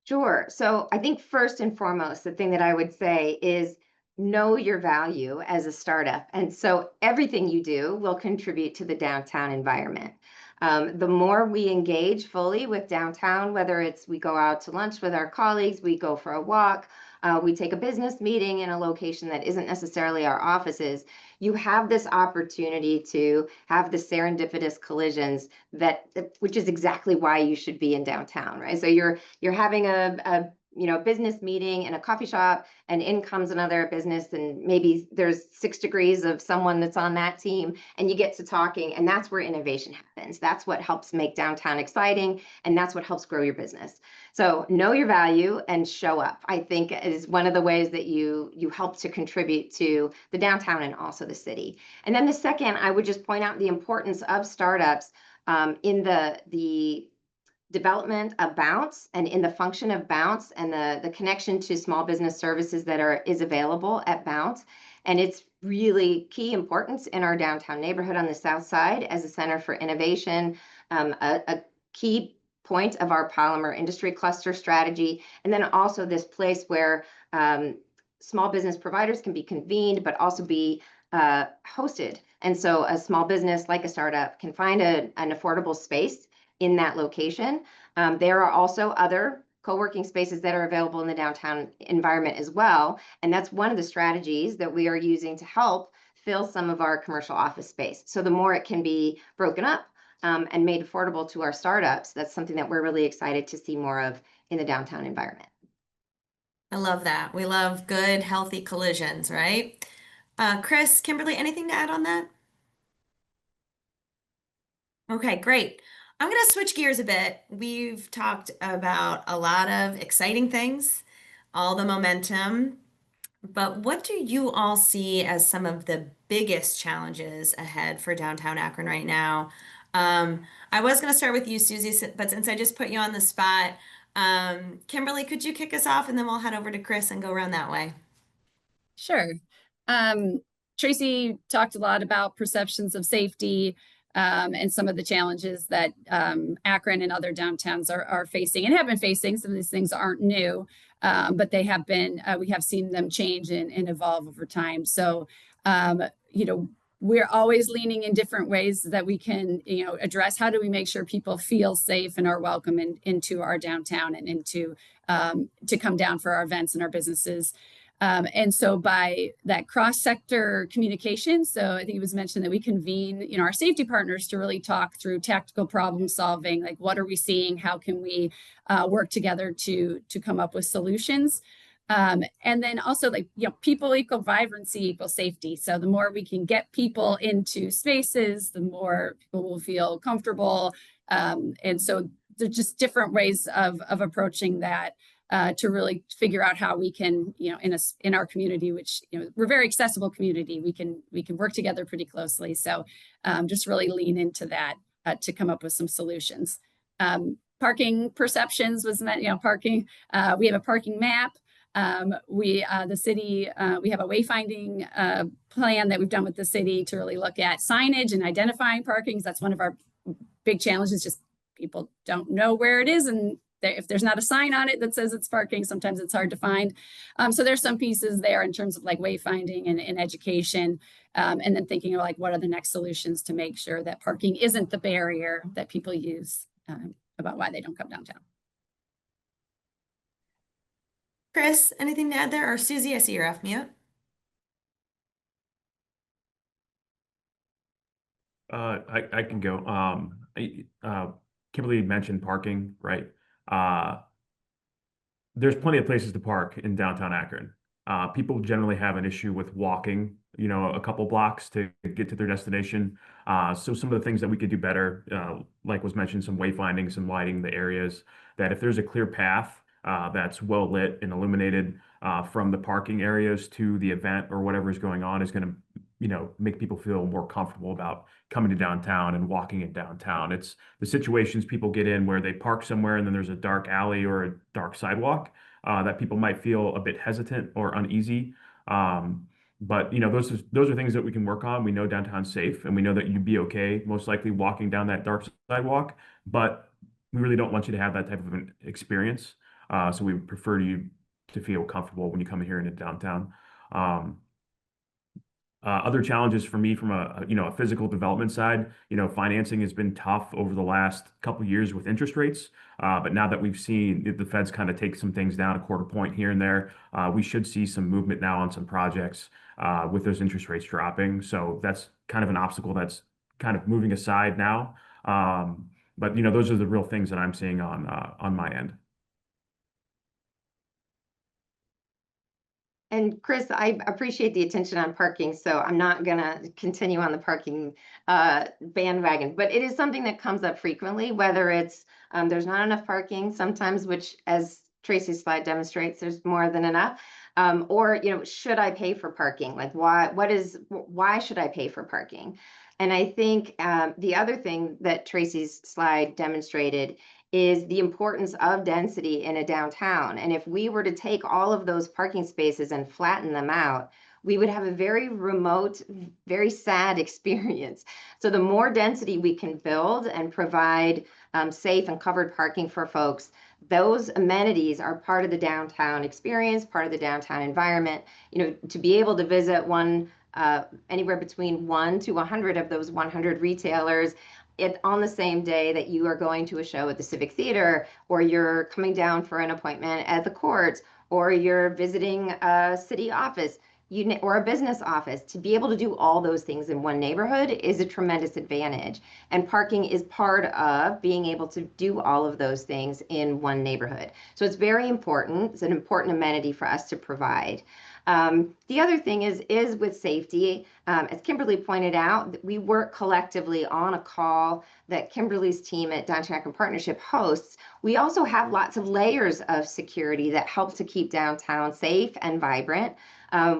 Sure. So I think first and foremost, the thing that I would say is know your value as a startup. And so everything you do will contribute to the downtown environment. The more we engage fully with downtown, whether it's we go out to lunch with our colleagues, we go for a walk, we take a business meeting in a location that isn't necessarily our offices, you have this opportunity to have the serendipitous collisions which is exactly why you should be in downtown, right? So you're having a business meeting in a coffee shop, and in comes another business, and maybe there's 6 degrees of someone that's on that team, and you get to talking, and that's where innovation happens. That's what helps make downtown exciting, and that's what helps grow your business. So know your value and show up, I think, is one of the ways that you help to contribute to the downtown and also the city. And then the second, I would just point out the importance of startups in the development of Bounce and in the function of Bounce and the connection to small business services that is available at Bounce. And it's really key importance in our downtown neighborhood on the south side as a center for innovation, a key point of our polymer industry cluster strategy, and then also this place where small business providers can be convened but also be hosted. And so a small business like a startup can find an affordable space in that location. There are also other co-working spaces that are available in the downtown environment as well. And that's one of the strategies that we are using to help fill some of our commercial office space. So the more it can be broken up and made affordable to our startups, that's something that we're really excited to see more of in the downtown environment. I love that. We love good, healthy collisions, right? Chris, Kimberly, anything to add on that? Okay, great. I'm going to switch gears a bit. We've talked about a lot of exciting things, all the momentum, but what do you all see as some of the biggest challenges ahead for downtown Akron right now? I was going to start with you, Susie, but since I just put you on the spot, Kimberly, could you kick us off, and then we'll head over to Chris and go around that way? Sure. Tracy talked a lot about perceptions of safety, and some of the challenges that Akron and other downtowns are facing and have been facing. Some of these things aren't new, but they have been, we have seen them change and evolve over time. So, we're always leaning in different ways that we can, address how do we make sure people feel safe and are welcome into our downtown and into to come down for our events and our businesses. And so by that cross-sector communication, so I think it was mentioned that we convene, our safety partners to really talk through tactical problem solving, like what are we seeing, how can we work together to come up with solutions. And then also people equal vibrancy equals safety. So the more we can get people into spaces, the more people will feel comfortable. And so there's just different ways of approaching that. To really figure out how we can, in our community, which we're a very accessible community, we can work together pretty closely. So just really lean into that to come up with some solutions. Parking perceptions was meant, parking. We have a parking map. The city, we have a wayfinding plan that we've done with the city to really look at signage and identifying parkings. That's one of our big challenges. Just people don't know where it is, and if there's not a sign on it that says it's parking, sometimes it's hard to find. So there's some pieces there in terms of wayfinding and education, and then thinking of what are the next solutions to make sure that parking isn't the barrier that people use about why they don't come downtown. Chris, anything to add there? Or Susie, I see you're off mute. I can go. Kimberly mentioned parking, right? There's plenty of places to park in downtown Akron. People generally have an issue with walking, a couple blocks to get to their destination. So some of the things that we could do better, like was mentioned, some wayfinding, some lighting the areas, that if there's a clear path that's well lit and illuminated from the parking areas to the event or whatever is going on, is going to make people feel more comfortable about coming to downtown and walking in downtown. It's the situations people get in where they park somewhere and then there's a dark alley or a dark sidewalk that people might feel a bit hesitant or uneasy. But those are things that we can work on. We know downtown's safe, and we know that you'd be okay most likely walking down that dark sidewalk, but we really don't want you to have that type of an experience. So we would prefer you to feel comfortable when you come here into downtown. Other challenges for me from a physical development side, financing has been tough over the last couple of years with interest rates. But now that we've seen the Feds kind of take some things down a quarter point here and there, we should see some movement now on some projects with those interest rates dropping. So that's kind of an obstacle that's kind of moving aside now. But those are the real things that I'm seeing on my end. And Chris, I appreciate the attention on parking, so I'm not going to continue on the parking bandwagon, but it is something that comes up frequently, whether it's there's not enough parking sometimes, which, as Tracy's slide demonstrates, there's more than enough, or should I pay for parking? Why should I pay for parking? And I think the other thing that Tracy's slide demonstrated is the importance of density in a downtown. And if we were to take all of those parking spaces and flatten them out, we would have a very remote, very sad experience. So the more density we can build and provide safe and covered parking for folks, those amenities are part of the downtown experience, part of the downtown environment. To be able to visit anywhere between 1 to 100 of those 100 retailers on the same day that you are going to a show at the Civic Theater, or you're coming down for an appointment at the courts, or you're visiting a city office or a business office, to be able to do all those things in one neighborhood is a tremendous advantage. And parking is part of being able to do all of those things in one neighborhood. So it's very important. It's an important amenity for us to provide. The other thing is with safety. As Kimberly pointed out, we work collectively on a call that Kimberly's team at Downtown Akron Partnership hosts. We also have lots of layers of security that help to keep downtown safe and vibrant,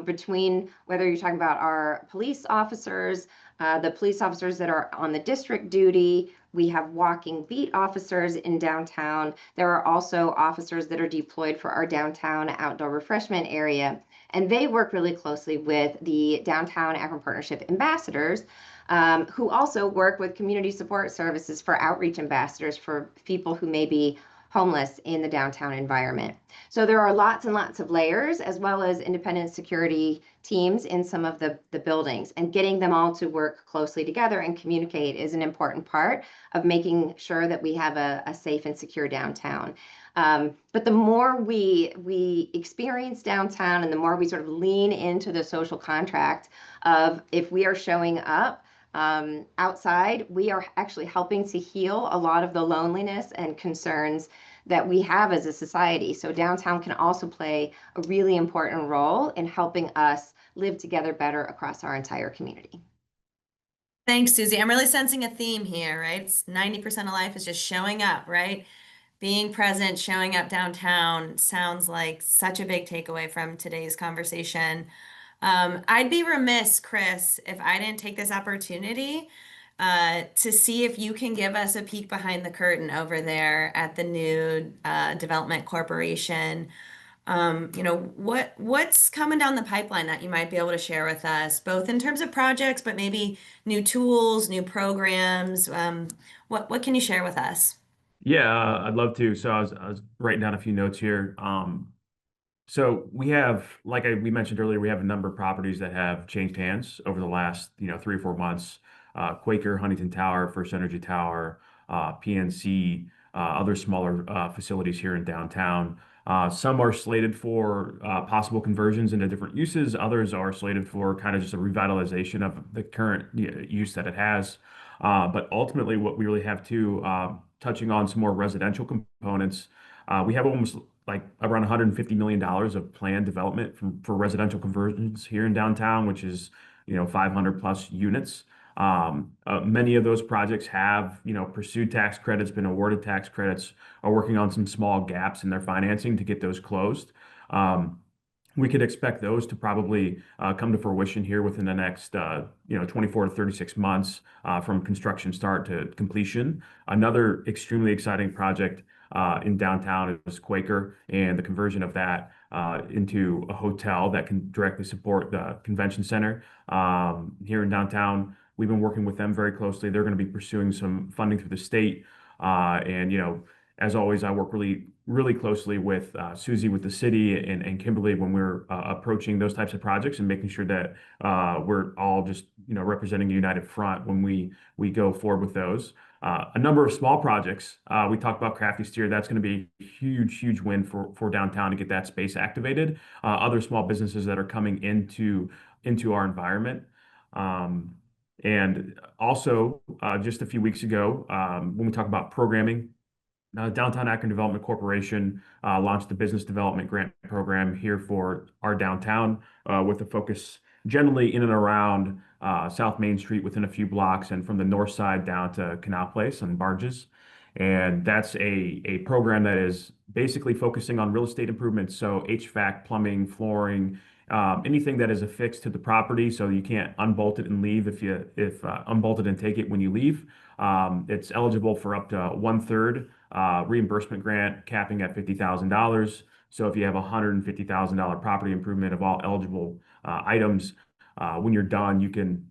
between whether you're talking about our police officers, the police officers that are on the district duty. We have walking beat officers in downtown. There are also officers that are deployed for our downtown outdoor refreshment area. And they work really closely with the Downtown Akron Partnership ambassadors, who also work with community support services for outreach ambassadors for people who may be homeless in the downtown environment. So there are lots and lots of layers, as well as independent security teams in some of the buildings, and getting them all to work closely together and communicate is an important part of making sure that we have a safe and secure downtown. But the more we experience downtown and the more we sort of lean into the social contract of, if we are showing up outside, we are actually helping to heal a lot of the loneliness and concerns that we have as a society. So downtown can also play a really important role in helping us live together better across our entire community. Thanks, Susie. I'm really sensing a theme here, right? It's 90% of life is just showing up, right? Being present, showing up downtown sounds like such a big takeaway from today's conversation. I'd be remiss, Chris, if I didn't take this opportunity to see if you can give us a peek behind the curtain over there at the new Development Corporation. What's coming down the pipeline that you might be able to share with us, both in terms of projects, but maybe new tools, new programs. What can you share with us? Yeah, I'd love to. So I was writing down a few notes here. So we have, we mentioned earlier, we have a number of properties that have changed hands over the last, 3 or 4 months. Quaker, Huntington Tower, First Energy Tower, PNC, other smaller facilities here in downtown. Some are slated for possible conversions into different uses. Others are slated for kind of just a revitalization of the current use that it has. But ultimately, what we really have too, touching on some more residential components, we have almost like around $150 million of planned development for residential conversions here in downtown, which is 500 plus units. Many of those projects have pursued tax credits, been awarded tax credits, are working on some small gaps in their financing to get those closed. We could expect those to probably come to fruition here within the next 24 to 36 months from construction start to completion. Another extremely exciting project in downtown is Quaker, and the conversion of that into a hotel that can directly support the convention center here in downtown. We've been working with them very closely. They're going to be pursuing some funding through the state. As always, I work really closely with Susie with the city and Kimberly when we're approaching those types of projects and making sure that we're all just representing a united front when we go forward with those. A number of small projects. We talked about Crafty Steer. That's going to be a huge win for downtown to get that space activated. Other small businesses that are coming into our environment. And also, just a few weeks ago, when we talk about programming, Downtown Akron Development Corporation launched the Business Development Grant Program here for our downtown with a focus generally in and around South Main Street within a few blocks and from the north side down to Canal Place and Barges. And that's a program that is basically focusing on real estate improvements. So HVAC, plumbing, flooring, anything that is affixed to the property, so you can't unbolt it and leave if unbolt it and take it when you leave. It's eligible for up to 1/3 reimbursement grant, capping at $50,000. So if you have a $150,000 property improvement of all eligible items, when you're done, you can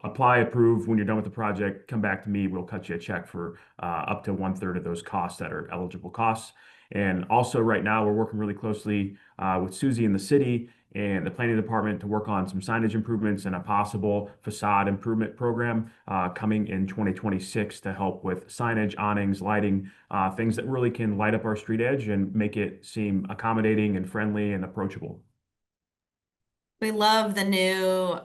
apply, approve. When you're done with the project, come back to me. We'll cut you a check for up to 1/3 of those costs that are eligible costs. And also right now, we're working really closely with Susie in the city and the planning department to work on some signage improvements and a possible facade improvement program coming in 2026 to help with signage, awnings, lighting, things that really can light up our street edge and make it seem accommodating and friendly and approachable. We love the new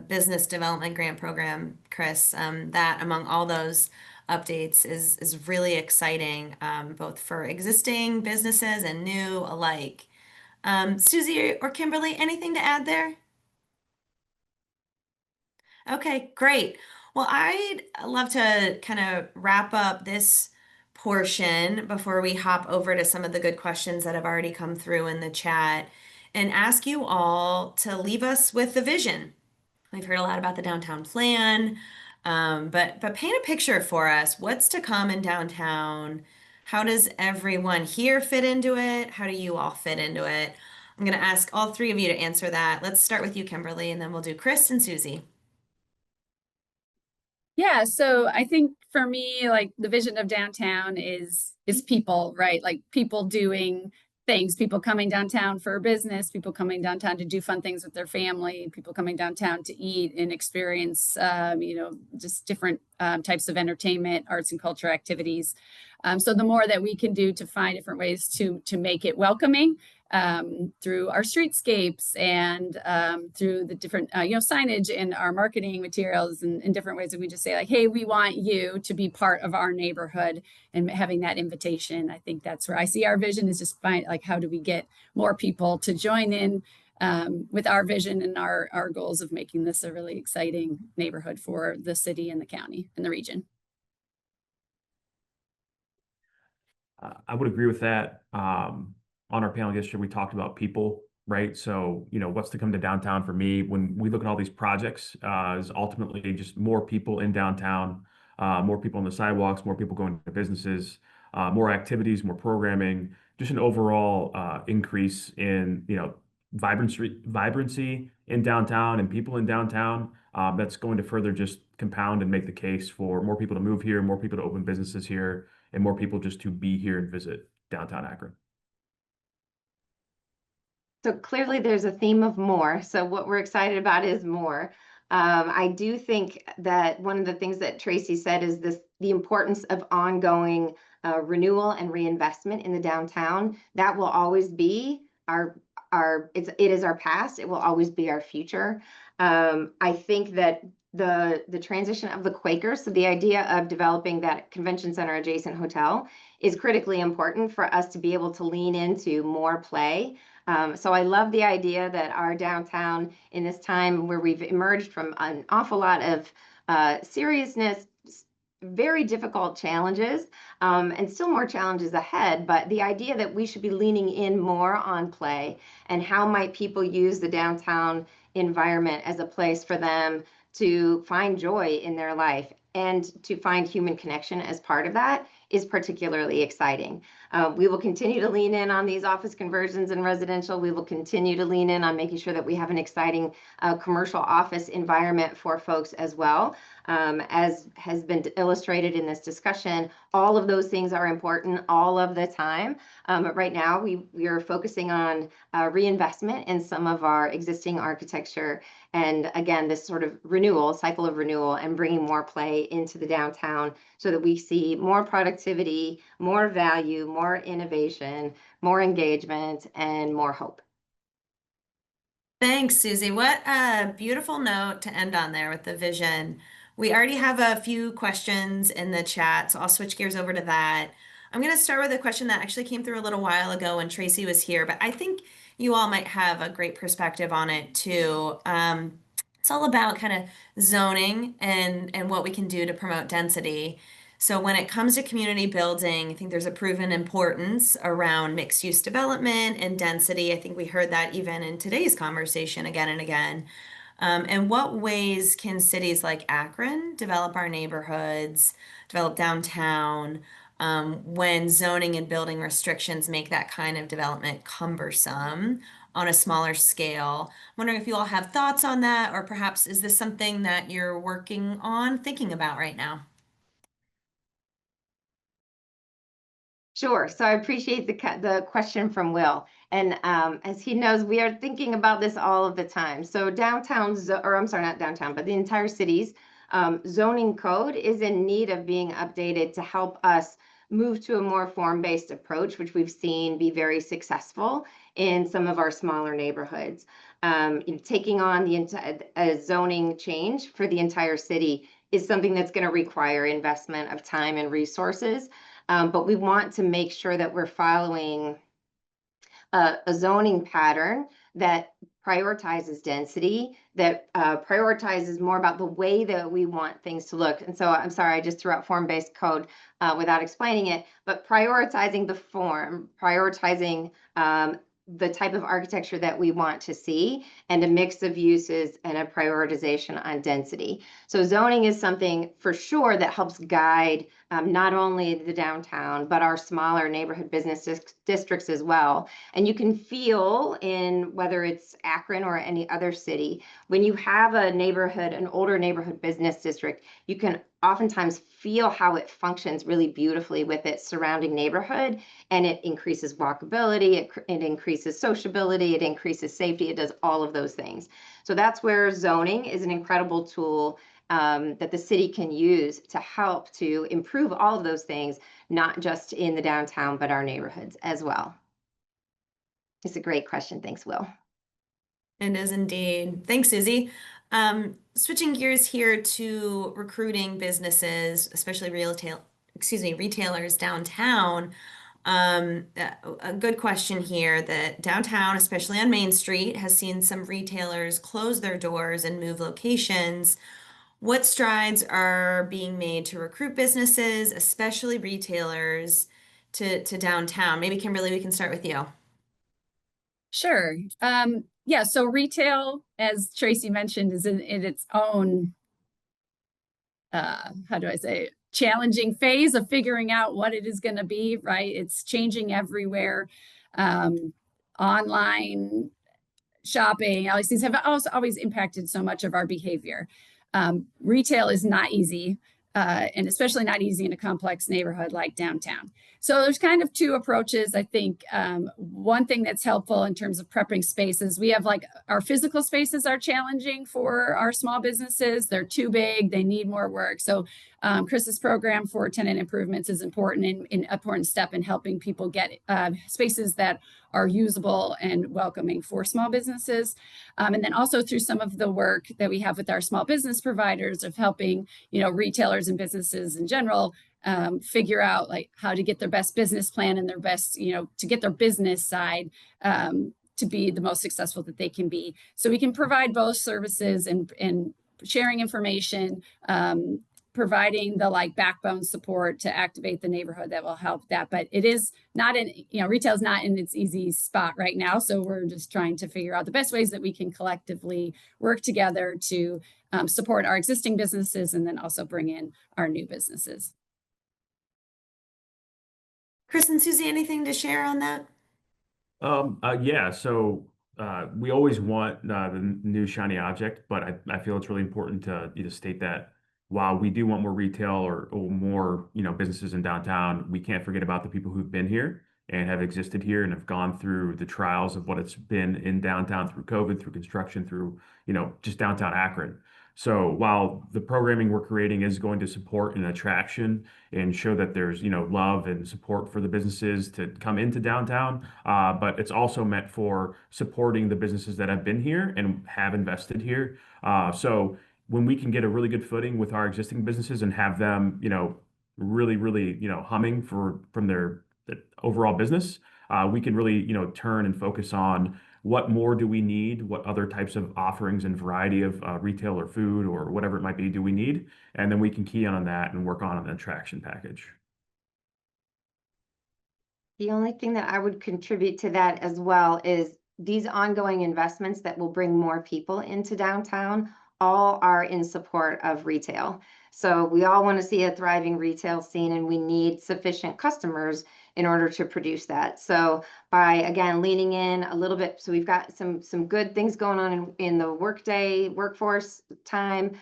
business development grant program, Chris. That among all those updates is really exciting, both for existing businesses and new alike. Susie or Kimberly, anything to add there? Okay, great. Well, I'd love to kind of wrap up this portion before we hop over to some of the good questions that have already come through in the chat and ask you all to leave us with the vision. We've heard a lot about the downtown plan, but paint a picture for us. What's to come in downtown? How does everyone here fit into it? How do you all fit into it? I'm going to ask all three of you to answer that. Let's start with you, Kimberly, and then we'll do Chris and Susie. Yeah, so I think for me, like the vision of downtown is people, right? Like people doing things, people coming downtown for business, people coming downtown to do fun things with their family, people coming downtown to eat and experience, just different types of entertainment, arts and culture activities. So the more that we can do to find different ways to make it welcoming, through our streetscapes and through the different signage and our marketing materials and in different ways that we just say like, hey, we want you to be part of our neighborhood, and having that invitation. I think that's where I see our vision is just find like, how do we get more people to join in with our vision and our goals of making this a really exciting neighborhood for the city and the county and the region. I would agree with that. On our panel yesterday, we talked about people, right? So, what's to come to downtown for me when we look at all these projects is ultimately just more people in downtown, more people on the sidewalks, more people going to businesses, more activities, more programming, just an overall increase in, vibrancy in downtown and people in downtown. That's going to further just compound and make the case for more people to move here, more people to open businesses here, and more people just to be here and visit downtown Akron. So clearly there's a theme of more. So what we're excited about is more. I do think that one of the things that Tracy said is the importance of ongoing renewal and reinvestment in the downtown. That will always be it is our past. It will always be our future. I think that the transition of the Quakers, so the idea of developing that convention center adjacent hotel, is critically important for us to be able to lean into more play. So I love the idea that our downtown, in this time where we've emerged from an awful lot of seriousness, very difficult challenges, and still more challenges ahead, but the idea that we should be leaning in more on play and how might people use the downtown environment as a place for them to find joy in their life and to find human connection as part of that is particularly exciting. We will continue to lean in on these office conversions and residential. We will continue to lean in on making sure that we have an exciting commercial office environment for folks as well. As has been illustrated in this discussion, all of those things are important all of the time. But right now, we are focusing on reinvestment in some of our existing architecture. And again, this sort of cycle of renewal and bringing more play into the downtown so that we see more productivity, more value, more innovation, more engagement, and more hope. Thanks, Susie. What a beautiful note to end on there with the vision. We already have a few questions in the chat, so I'll switch gears over to that. I'm going to start with a question that actually came through a little while ago when Tracy was here, but I think you all might have a great perspective on it too. It's all about kind of zoning and what we can do to promote density. So when it comes to community building, I think there's a proven importance around mixed use development and density. I think we heard that even in today's conversation again and again. And what ways can cities like Akron develop our neighborhoods, develop downtown, when zoning and building restrictions make that kind of development cumbersome on a smaller scale? I'm wondering if you all have thoughts on that, or perhaps is this something that you're working on thinking about right now? Sure. So I appreciate the question from Will. And as he knows, we are thinking about this all of the time. So not downtown, but the entire city's zoning code is in need of being updated to help us move to a more form-based approach, which we've seen be very successful in some of our smaller neighborhoods. Taking on a zoning change for the entire city is something that's going to require investment of time and resources. But we want to make sure that we're following a zoning pattern that prioritizes density, that prioritizes more about the way that we want things to look. And so I'm sorry, I just threw out form-based code without explaining it, but prioritizing the form, prioritizing the type of architecture that we want to see, and a mix of uses and a prioritization on density. So zoning is something for sure that helps guide not only the downtown, but our smaller neighborhood business districts as well. And you can feel in whether it's Akron or any other city, when you have a neighborhood, an older neighborhood business district, you can oftentimes feel how it functions really beautifully with its surrounding neighborhood, and it increases walkability, it increases sociability, it increases safety, it does all of those things. So that's where zoning is an incredible tool that the city can use to help to improve all of those things, not just in the downtown, but our neighborhoods as well. It's a great question. Thanks, Will. It is indeed. Thanks, Susie. Switching gears here to recruiting businesses, especially retailers downtown. A good question here that downtown, especially on Main Street, has seen some retailers close their doors and move locations. What strides are being made to recruit businesses, especially retailers, to downtown? Maybe Kimberly, we can start with you. Sure. Yeah, so retail, as Tracy mentioned, is in its own, how do I say, challenging phase of figuring out what it is going to be, right? It's changing everywhere. Online shopping, all these things have also always impacted so much of our behavior. Retail is not easy, and especially not easy in a complex neighborhood like downtown. So there's kind of two approaches. I think one thing that's helpful in terms of prepping spaces, we have like our physical spaces are challenging for our small businesses. They're too big, they need more work. So Chris's program for tenant improvements is important and an important step in helping people get spaces that are usable and welcoming for small businesses. And then also through some of the work that we have with our small business providers of helping, retailers and businesses in general figure out like how to get their best business plan and their best, to get their business side to be the most successful that they can be. So we can provide both services and sharing information, providing the backbone support to activate the neighborhood that will help that. But it is not retail is not in its easy spot right now. So we're just trying to figure out the best ways that we can collectively work together to support our existing businesses and then also bring in our new businesses. Chris and Susie, anything to share on that? Yeah, so we always want the new shiny object, but I feel it's really important to state that while we do want more retail or more businesses in downtown, we can't forget about the people who've been here and have existed here and have gone through the trials of what it's been in downtown through COVID, through construction, through just downtown Akron. So while the programming we're creating is going to support an attraction and show that there's love and support for the businesses to come into downtown, but it's also meant for supporting the businesses that have been here and have invested here. So when we can get a really good footing with our existing businesses and have them really humming from their overall business, we can really turn and focus on what more do we need, what other types of offerings and variety of retail or food or whatever it might be do we need, and then we can key in on that and work on an attraction package. The only thing that I would contribute to that as well is these ongoing investments that will bring more people into downtown all are in support of retail. So we all want to see a thriving retail scene, and we need sufficient customers in order to produce that. So by, again, leaning in a little bit, so we've got some good things going on in the workforce time.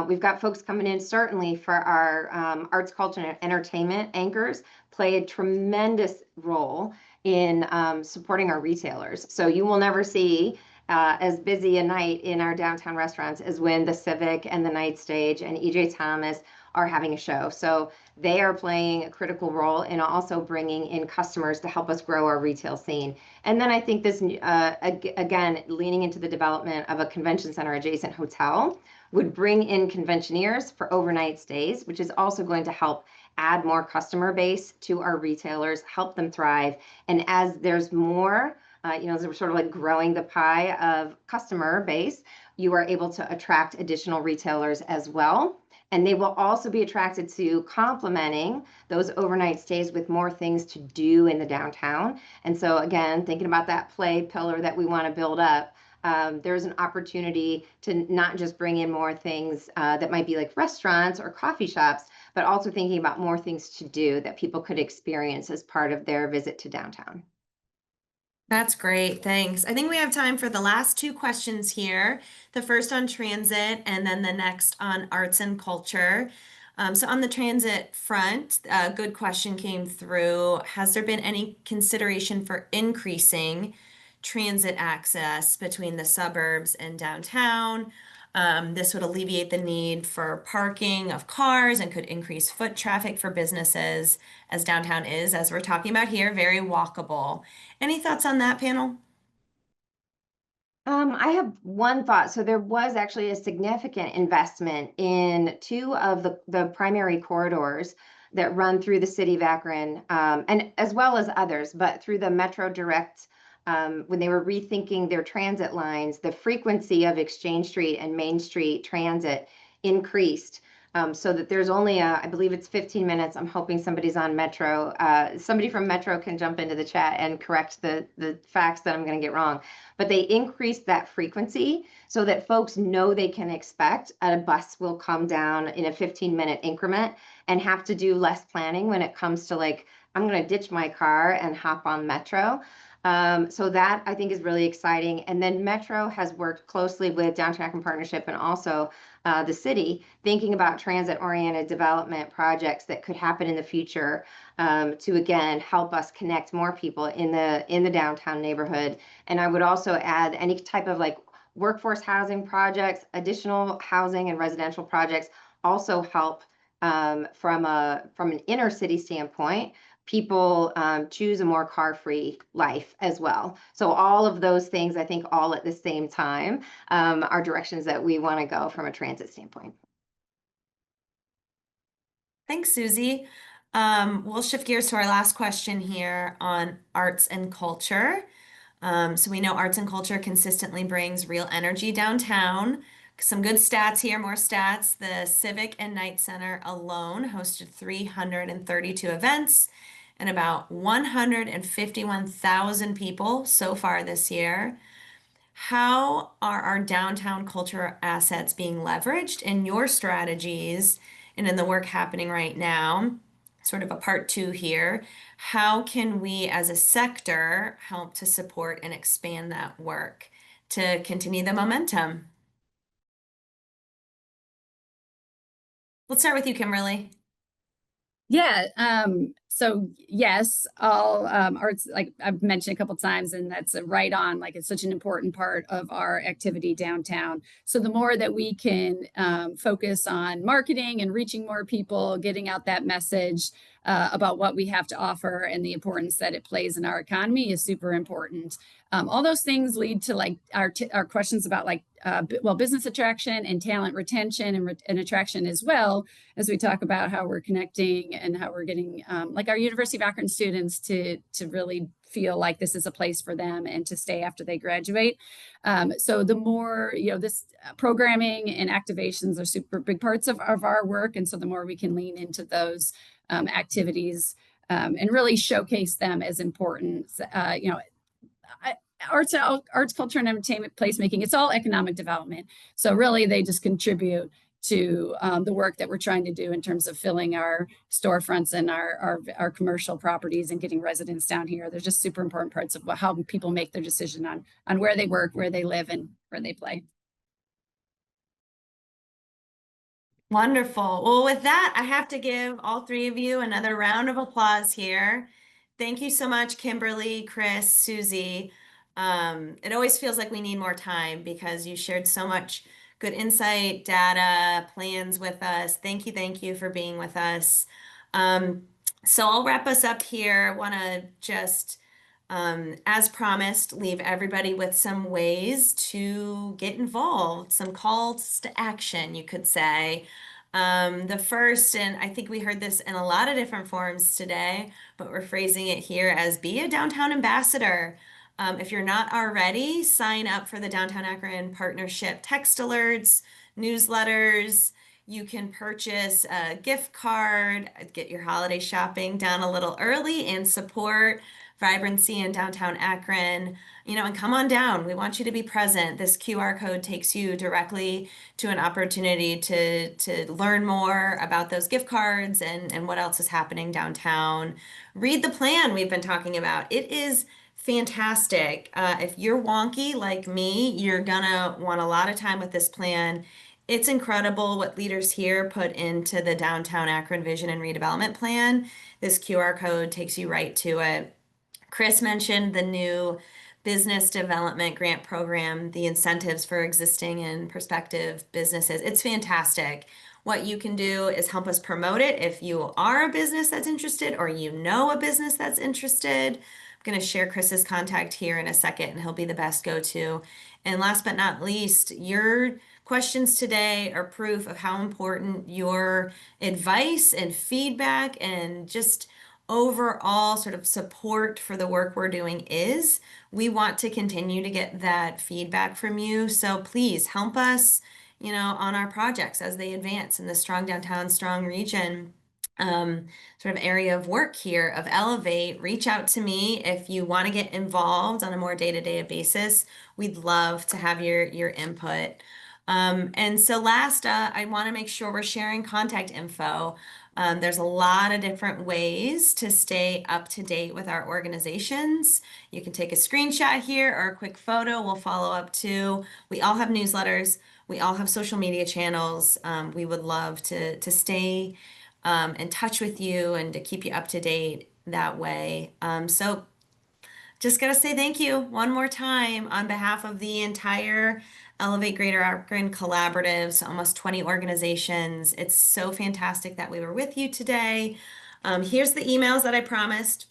We've got folks coming in certainly for our arts, culture, and entertainment anchors play a tremendous role in supporting our retailers. So you will never see as busy a night in our downtown restaurants as when the Civic and the Night Stage and EJ Thomas are having a show. So they are playing a critical role in also bringing in customers to help us grow our retail scene. And then I think this, again, leaning into the development of a convention center adjacent hotel would bring in conventioneers for overnight stays, which is also going to help add more customer base to our retailers, help them thrive. And as there's more, we're sort of like growing the pie of customer base, you are able to attract additional retailers as well. And they will also be attracted to complementing those overnight stays with more things to do in the downtown. And so again, thinking about that play pillar that we want to build up, there's an opportunity to not just bring in more things that might be like restaurants or coffee shops, but also thinking about more things to do that people could experience as part of their visit to downtown. That's great. Thanks. I think we have time for the last two questions here. The first on transit and then the next on arts and culture. So on the transit front, a good question came through. Has there been any consideration for increasing transit access between the suburbs and downtown? This would alleviate the need for parking of cars and could increase foot traffic for businesses, as downtown is, as we're talking about here, very walkable. Any thoughts on that, panel? I have one thought. So there was actually a significant investment in two of the primary corridors that run through the city of Akron, and as well as others, but through the Metro Direct, when they were rethinking their transit lines, the frequency of Exchange Street and Main Street transit increased. So that there's only, I believe it's 15 minutes. I'm hoping somebody's on Metro. Somebody from Metro can jump into the chat and correct the facts that I'm going to get wrong. But they increased that frequency so that folks know they can expect a bus will come down in a 15-minute increment and have to do less planning when it comes to like, I'm going to ditch my car and hop on Metro. So that I think is really exciting. And then Metro has worked closely with Downtown Akron Partnership and also the city, thinking about transit-oriented development projects that could happen in the future to again help us connect more people in the downtown neighborhood. And I would also add any type of like workforce housing projects, additional housing and residential projects also help from an inner city standpoint. People choose a more car-free life as well. So all of those things, I think all at the same time, are directions that we want to go from a transit standpoint. Thanks, Susie. We'll shift gears to our last question here on arts and culture. So we know arts and culture consistently brings real energy downtown. Some good stats here, more stats. The Civic and Night Center alone hosted 332 events and about 151,000 people so far this year. How are our downtown culture assets being leveraged in your strategies and in the work happening right now? Sort of a part two here. How can we as a sector help to support and expand that work to continue the momentum? Let's start with you, Kimberly. Yeah. So yes, all arts, like I've mentioned a couple times, and that's right on, like it's such an important part of our activity downtown. So the more that we can focus on marketing and reaching more people, getting out that message about what we have to offer and the importance that it plays in our economy is super important. All those things lead to like our questions about like, well, business attraction and talent retention and attraction as well, as we talk about how we're connecting and how we're getting like our University of Akron students to really feel like this is a place for them and to stay after they graduate. So the more, this programming and activations are super big parts of our work. And so the more we can lean into those activities and really showcase them as important, arts, culture, and entertainment, placemaking, it's all economic development. So really they just contribute to the work that we're trying to do in terms of filling our storefronts and our commercial properties and getting residents down here. They're just super important parts of how people make their decision on where they work, where they live, and where they play. Wonderful. Well, with that, I have to give all three of you another round of applause here. Thank you so much, Kimberly, Chris, Susie. It always feels like we need more time because you shared so much good insight, data, plans with us. Thank you for being with us. So I'll wrap us up here. Want to just, as promised, leave everybody with some ways to get involved, some calls to action, you could say. The first, and I think we heard this in a lot of different forms today, but we're phrasing it here as be a downtown ambassador. If you're not already, sign up for the Downtown Akron Partnership text alerts, newsletters. You can purchase a gift card, get your holiday shopping done a little early, and support vibrancy in Downtown Akron. And come on down. We want you to be present. This QR code takes you directly to an opportunity to learn more about those gift cards and what else is happening downtown. Read the plan we've been talking about. It is fantastic. If you're wonky like me, you're gonna want a lot of time with this plan. It's incredible what leaders here put into the Downtown Akron Vision and Redevelopment Plan. This QR code takes you right to it. Chris mentioned the new business development grant program, the incentives for existing and prospective businesses. It's fantastic. What you can do is help us promote it if you are a business that's interested or you know a business that's interested. I'm going to share Chris's contact here in a second, and he'll be the best go-to. And last but not least, your questions today are proof of how important your advice and feedback and just overall sort of support for the work we're doing is. We want to continue to get that feedback from you. So please help us, on our projects as they advance in the strong downtown, strong region sort of area of work here of Elevate. Reach out to me if you want to get involved on a more day-to-day basis. We'd love to have your input. And so last, I want to make sure we're sharing contact info. There's a lot of different ways to stay up to date with our organizations. You can take a screenshot here or a quick photo. We'll follow up too. We all have newsletters. We all have social media channels. We would love to stay in touch with you and to keep you up to date that way. So just got to say thank you one more time on behalf of the entire Elevate Greater Akron collaboratives, almost 20 organizations. It's so fantastic that we were with you today. Here's the emails that I promised.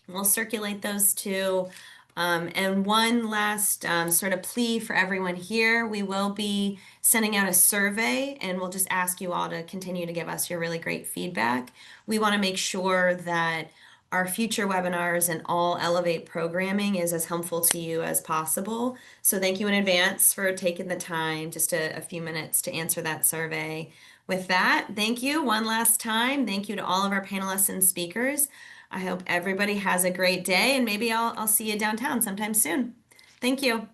We'll circulate those too. And one last sort of plea for everyone here. We will be sending out a survey, and we'll just ask you all to continue to give us your really great feedback. We want to make sure that our future webinars and all Elevate programming is as helpful to you as possible. So thank you in advance for taking the time, just a few minutes to answer that survey. With that, thank you one last time. Thank you to all of our panelists and speakers. I hope everybody has a great day, and maybe I'll see you downtown sometime soon. Thank you.